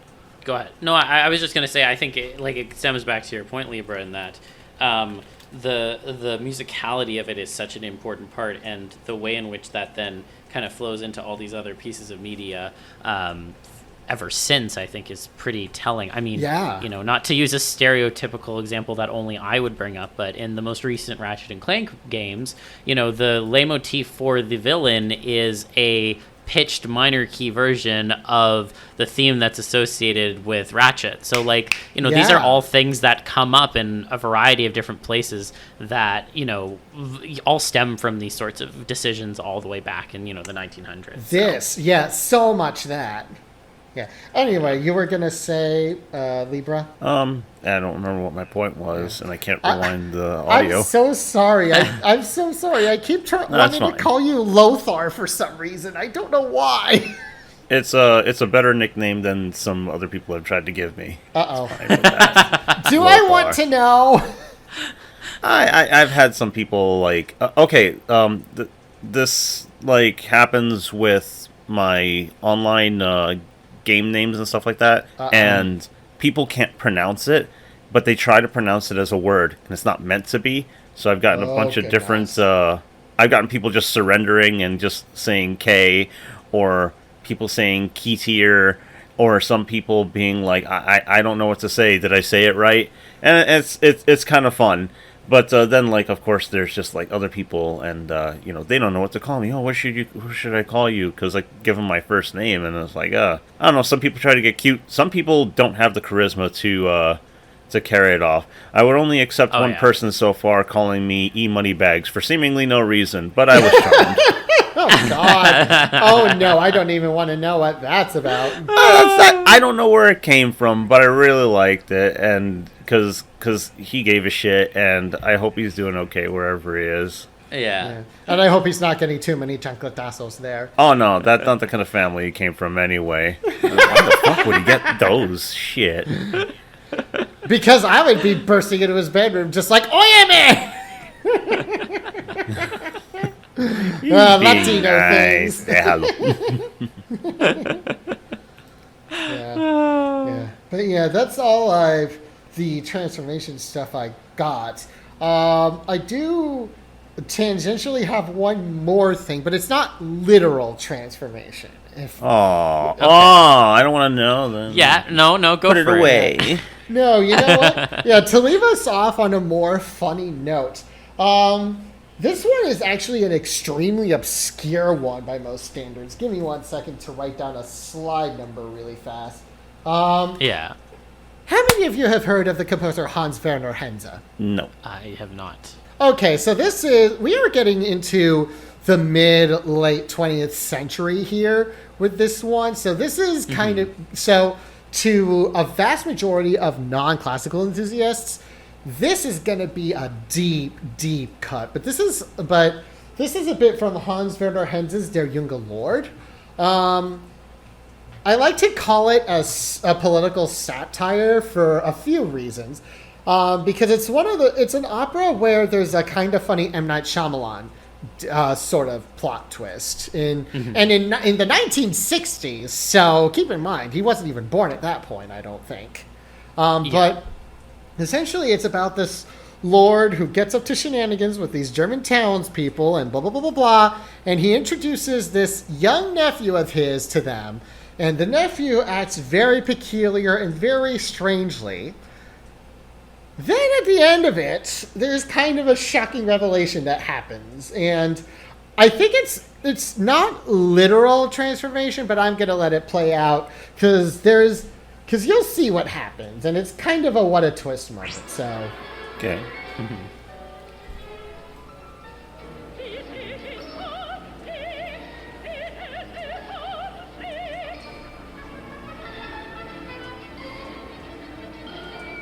Go ahead. No, I was just going to say, I think it stems back to your point, Libra, in that... the musicality of it is such an important part, and the way in which that then kind of flows into all these other pieces of media, ever since, I think is pretty telling. I mean, Yeah. you know, not to use a stereotypical example that only I would bring up, but in the most recent Ratchet and Clank games, you know, the leitmotif for the villain is a pitched minor key version of the theme that's associated with Ratchet. So, like, you know, these are all things that come up in a variety of different places that, you know, all stem from these sorts of decisions all the way back in, you know, the 1900s. So much that. Yeah. Anyway, you were gonna say Libra. I don't remember what my point was, and I can't rewind the audio. I'm so sorry. I'm so sorry. I keep wanting to call you Lothar for some reason. I don't know why. It's a better nickname than some other people have tried to give me. Uh-oh. Do I want to know? I've had some people like this like happens with my online game names and stuff like that, and people can't pronounce it, but they try to pronounce it as a word, and it's not meant to be. So I've gotten a bunch of different. I've gotten people just surrendering and just saying K, or people saying Keetier, or some people being like, I don't know what to say. Did I say it right? And it's kind of fun. But then, like, of course, there's just like other people, and you know, they don't know what to call me. Oh, what should I call you? Because I give them my first name, and it's like, I don't know. Some people try to get cute. Some people don't have the charisma to carry it off. I would only accept one person so far calling me E-Moneybags for seemingly no reason, but I was charmed. Oh God! Oh no! I don't even want to know what that's about. I don't know where it came from, but I really liked it, and because he gave a shit, and I hope he's doing okay wherever he is. Yeah. And I hope he's not getting too many chancletazos there. Oh no, that's not the kind of family he came from anyway. Why the fuck would he get those? Shit. Because I would be bursting into his bedroom just like, oye me! Latino nice. things. Yeah. But yeah, that's all the transformation stuff I got. I do tangentially have one more thing, but it's not literal transformation. I don't want to know then. Yeah, no, go Put it away. No, you know what? Yeah, to leave us off on a more funny note, this one is actually an extremely obscure one by most standards. Give me 1 second to write down a slide number really fast. Yeah. How many of you have heard of the composer Hans Werner Henze? No. I have not. Okay, so we are getting into the mid-late 20th century here with this one. So this is kind of, to a vast majority of non-classical enthusiasts, this is going to be a deep, deep cut. But this is a bit from Hans Werner Henze's Der Junge Lord. I like to call it a political satire for a few reasons. Because it's an opera where there's a kind of funny M. Night Shyamalan sort of plot twist in the 1960s. So keep in mind, he wasn't even born at that point, I don't think. But essentially, it's about this lord who gets up to shenanigans with these German townspeople and blah, blah, blah, blah, blah. And he introduces this young nephew of his to them. And the nephew acts very peculiar and very strangely. Then at the end of it, there's kind of a shocking revelation that happens. And I think it's not literal transformation, but I'm going to let it play out because you'll see what happens. And it's kind of a what a twist moment. So. Okay.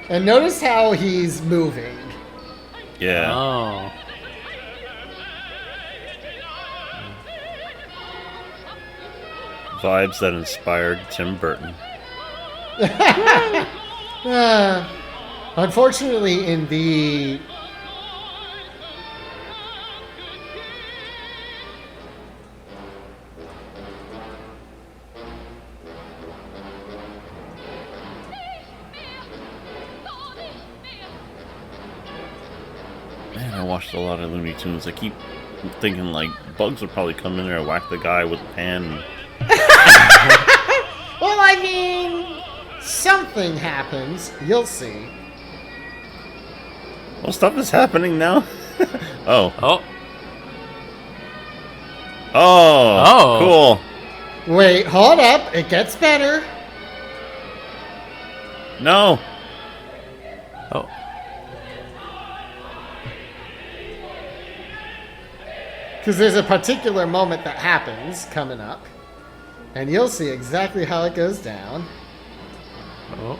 And notice how he's moving. Yeah. Oh. Vibes that inspired Tim Burton. Unfortunately, in the... Man, I watched a lot of Looney Tunes. I keep thinking, like, Bugs would probably come in there and whack the guy with a pan. Well, I mean, something happens. You'll see. Well, stuff is happening now. Oh. Oh. Oh. Cool. Wait, hold up. It gets better. No. Oh. Because there's a particular moment that happens coming up. And you'll see exactly how it goes down. Oh.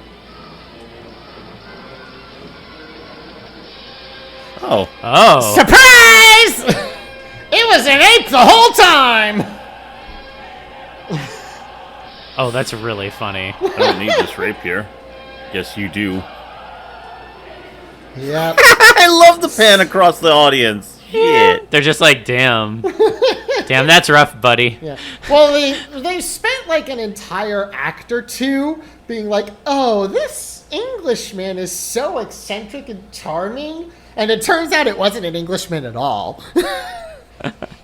Oh. Oh. Surprise! It was an ape the whole time! Oh, that's really funny. I don't need this rapier. Yes, you do. Yep. I love the pan across the audience. Shit. They're just like, damn. Damn, that's rough, buddy. Yeah. Well, they spent like an entire act or two being like, oh, this Englishman is so eccentric and charming. And it turns out it wasn't an Englishman at all.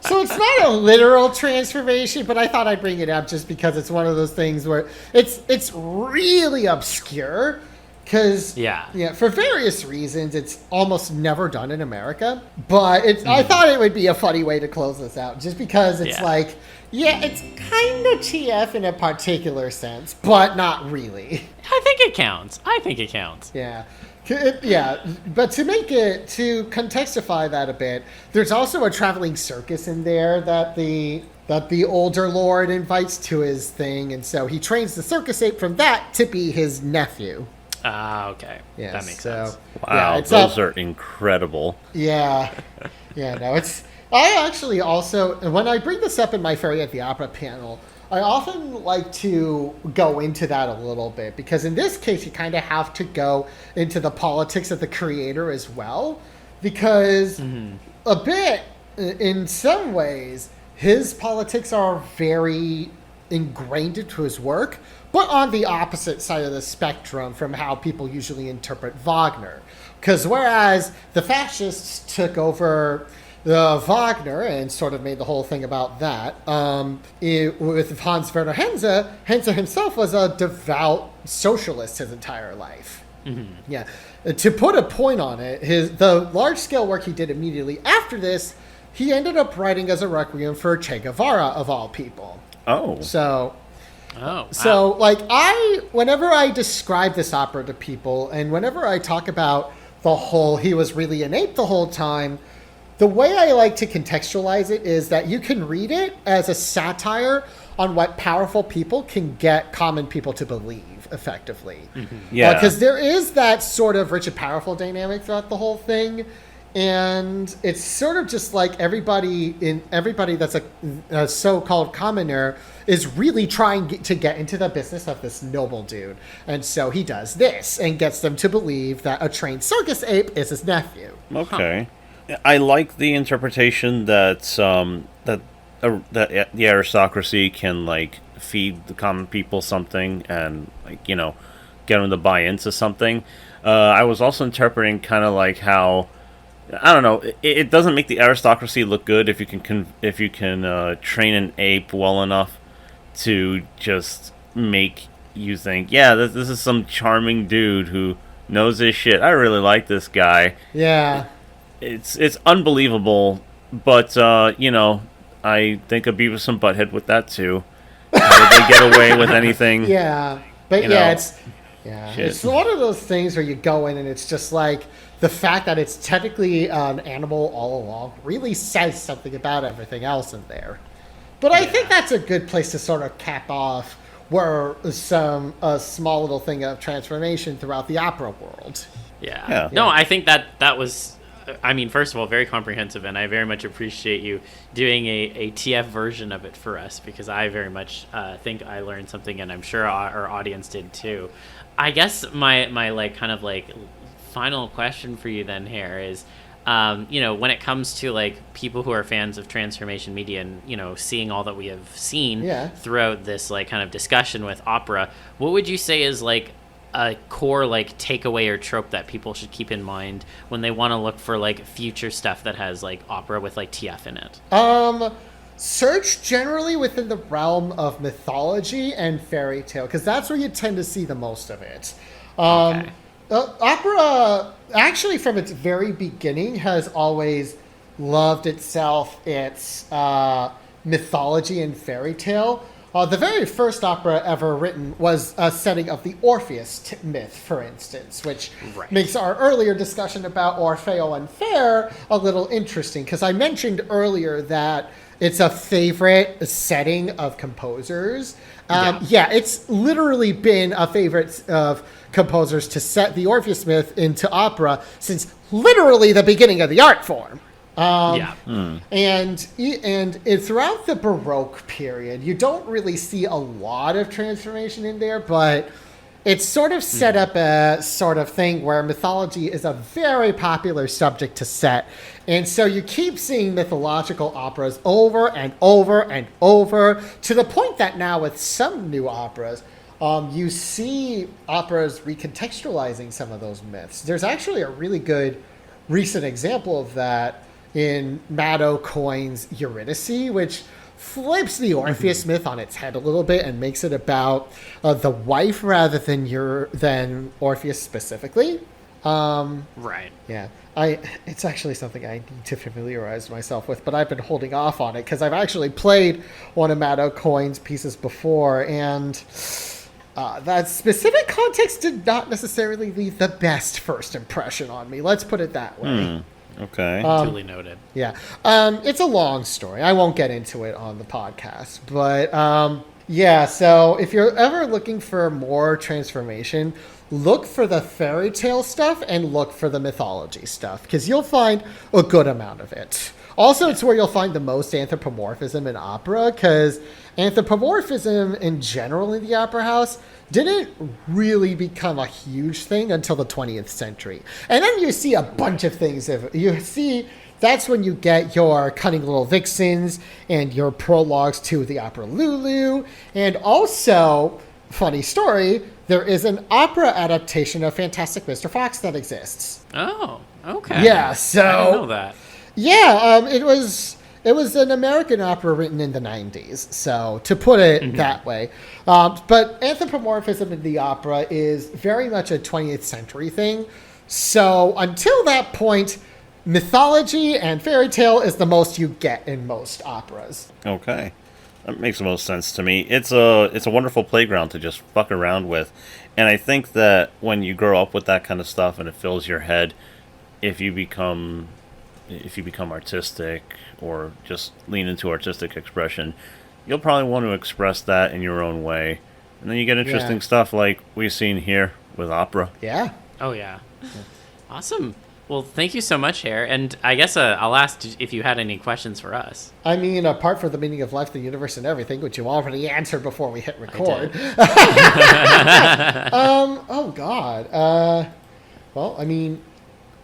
So it's not a literal transformation, but I thought I'd bring it up just because it's one of those things where it's really obscure. Because, for various reasons, it's almost never done in America. But I thought it would be a funny way to close this out. Just because it's like, it's kind of TF in a particular sense, but not really. I think it counts. Yeah. But to contextify that a bit, there's also a traveling circus in there that the older lord invites to his thing. And so he trains the circus ape from that to be his nephew. Okay. Yeah, that makes sense. Wow, those are incredible. Yeah. Yeah, no, I actually also, when I bring this up in my Furry at the Opera panel, I often like to go into that a little bit, because in this case, you kind of have to go into the politics of the creator as well, because a bit, in some ways, his politics are very ingrained into his work, but on the opposite side of the spectrum from how people usually interpret Wagner. Because whereas the fascists took over the Wagner and sort of made the whole thing about that, with Hans Werner Henze himself was a devout socialist his entire life. Yeah. To put a point on it, the large-scale work he did immediately after this, he ended up writing as a requiem for Che Guevara, of all people. Oh. So... wow. So, whenever I describe this opera to people, and whenever I talk about the whole, he was really an ape the whole time, the way I like to contextualize it is that you can read it as a satire on what powerful people can get common people to believe, effectively. Yeah. Because there is that sort of rich and powerful dynamic throughout the whole thing. And it's sort of just like everybody that's a so-called commoner is really trying to get into the business of this noble dude. And so he does this and gets them to believe that a trained circus ape is his nephew. Okay. I like the interpretation that the aristocracy can feed the common people something and get them to buy into something. I was also interpreting kind of like how, I don't know, it doesn't make the aristocracy look good if you can train an ape well enough to just make you think, this is some charming dude who knows his shit. I really like this guy. Yeah. It's unbelievable, but I think of Beavis and Butthead with that too. How did they get away with anything? Yeah, but it's one of those things where you go in and it's just like the fact that it's technically an animal all along really says something about everything else in there. But I think that's a good place to sort of cap off where a small little thing of transformation throughout the opera world. Yeah. No, I think that was, I mean, first of all, very comprehensive, and I very much appreciate you doing a TF version of it for us, because I very much think I learned something, and I'm sure our audience did too. I guess my final question for you then, Herr, is, when it comes to people who are fans of transformation media and seeing all that we have seen throughout this kind of discussion with opera, what would you say is a core takeaway or trope that people should keep in mind when they want to look for future stuff that has opera with TF in it? search generally within the realm of mythology and fairy tale, because that's where you tend to see the most of it. Okay. Opera, actually, from its very beginning, has always loved itself its mythology and fairy tale. The very first opera ever written was a setting of the Orpheus myth, for instance, which makes our earlier discussion about Orfeo and Fair a little interesting, because I mentioned earlier that it's a favorite setting of composers. It's literally been a favorite of composers to set the Orpheus myth into opera since literally the beginning of the art form. And throughout the Baroque period, you don't really see a lot of transformation in there, but it's sort of set up a sort of thing where mythology is a very popular subject to set. And so you keep seeing mythological operas over and over and over, to the point that now with some new operas, you see operas recontextualizing some of those myths. There's actually a really good recent example of that in Maddo Coyne's Eurydice, which flips the Orpheus myth on its head a little bit and makes it about the wife rather than Orpheus specifically. Right. Yeah. It's actually something I need to familiarize myself with, but I've been holding off on it because I've actually played one of Maddo Coyne's pieces before, and that specific context did not necessarily leave the best first impression on me. Let's put it that way. Okay. Duly noted. Yeah. It's a long story. I won't get into it on the podcast. But, so if you're ever looking for more transformation, look for the fairy tale stuff and look for the mythology stuff, because you'll find a good amount of it. Also, it's where you'll find the most anthropomorphism in opera, because anthropomorphism in general in the opera house didn't really become a huge thing until the 20th century. And then you see a bunch of things. That's when you get your Cunning Little Vixens and your prologues to the opera Lulu. And also, funny story, there is an opera adaptation of Fantastic Mr. Fox that exists. Oh, okay. Yeah, so I didn't know that. Yeah, it was an American opera written in the 90s, so to put it that way. But anthropomorphism in the opera is very much a 20th century thing. So until that point, mythology and fairy tale is the most you get in most operas. Okay. That makes the most sense to me. It's a wonderful playground to just fuck around with. And I think that when you grow up with that kind of stuff and it fills your head, if you become artistic or just lean into artistic expression, you'll probably want to express that in your own way. And then you get interesting stuff like we've seen here with opera. Yeah. Oh, yeah. Awesome. Well, thank you so much, Herr. And I guess I'll ask if you had any questions for us. I mean, apart from the meaning of life, the universe, and everything, which you already answered before we hit record. Oh, God. Well, I mean,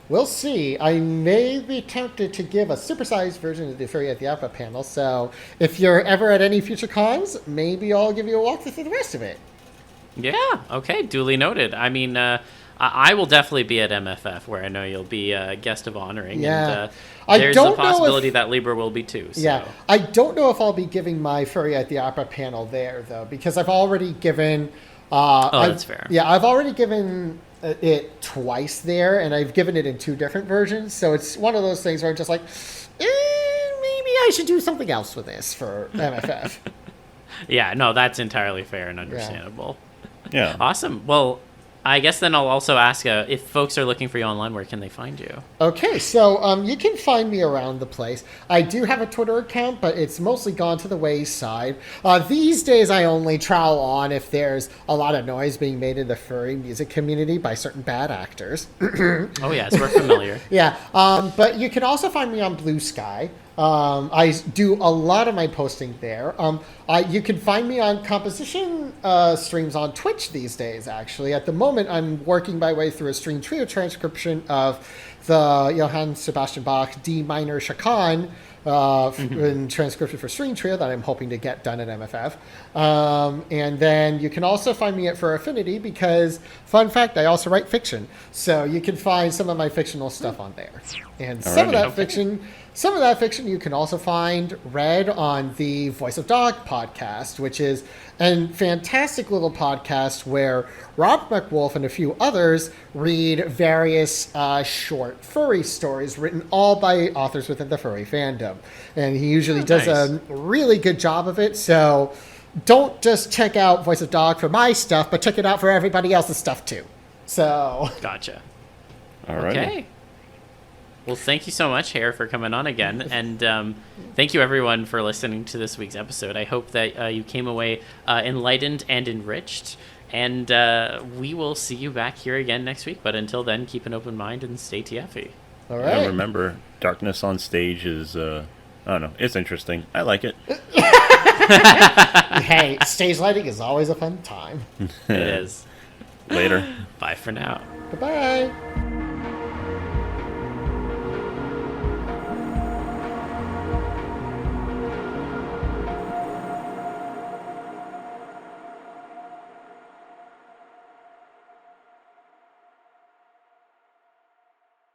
we'll see. I may be tempted to give a supersized version of the Furry at the Opera panel, so if you're ever at any future cons, maybe I'll give you a walkthrough through the rest of it. Yeah, okay, duly noted. I mean, I will definitely be at MFF, where I know you'll be a guest of honoring. Yeah. And there's a possibility that Libra will be too. So. Yeah. I don't know if I'll be giving my Furry at the Opera panel there, though, because I've already given... that's fair. Yeah, I've already given it twice there, and I've given it in two different versions, so it's one of those things where I'm just like, maybe I should do something else with this for MFF. Yeah, no, that's entirely fair and understandable. Yeah. Awesome. Well, I guess then I'll also ask if folks are looking for you online, where can they find you? Okay, so you can find me around the place. I do have a Twitter account, but it's mostly gone to the wayside. These days, I only trowel on if there's a lot of noise being made in the furry music community by certain bad actors. Oh, yes, we're familiar. Yeah, but you can also find me on Blue Sky. I do a lot of my posting there. You can find me on composition streams on Twitch these days, actually. At the moment, I'm working my way through a string trio transcription of the Johann Sebastian Bach D minor Chaconne in transcription for string trio that I'm hoping to get done at MFF. And then you can also find me at For Affinity because, fun fact, I also write fiction. So you can find some of my fictional stuff on there. And some of that fiction Some of that fiction you can also find read on the Voice of Dog podcast, which is a fantastic little podcast where Rob McWolf and a few others read various short furry stories written all by authors within the furry fandom. And he usually does a really good job of it, so don't just check out Voice of Dog for my stuff, but check it out for everybody else's stuff too. So... Gotcha. All right. Okay. Well, thank you so much, Herr, for coming on again. And thank you, everyone, for listening to this week's episode. I hope that you came away enlightened and enriched. And we will see you back here again next week. But until then, keep an open mind and stay TFy. All right. And remember, darkness on stage is, I don't know, it's interesting. I like it. Hey, stage lighting is always a fun time. It is. Later. Bye for now. Goodbye.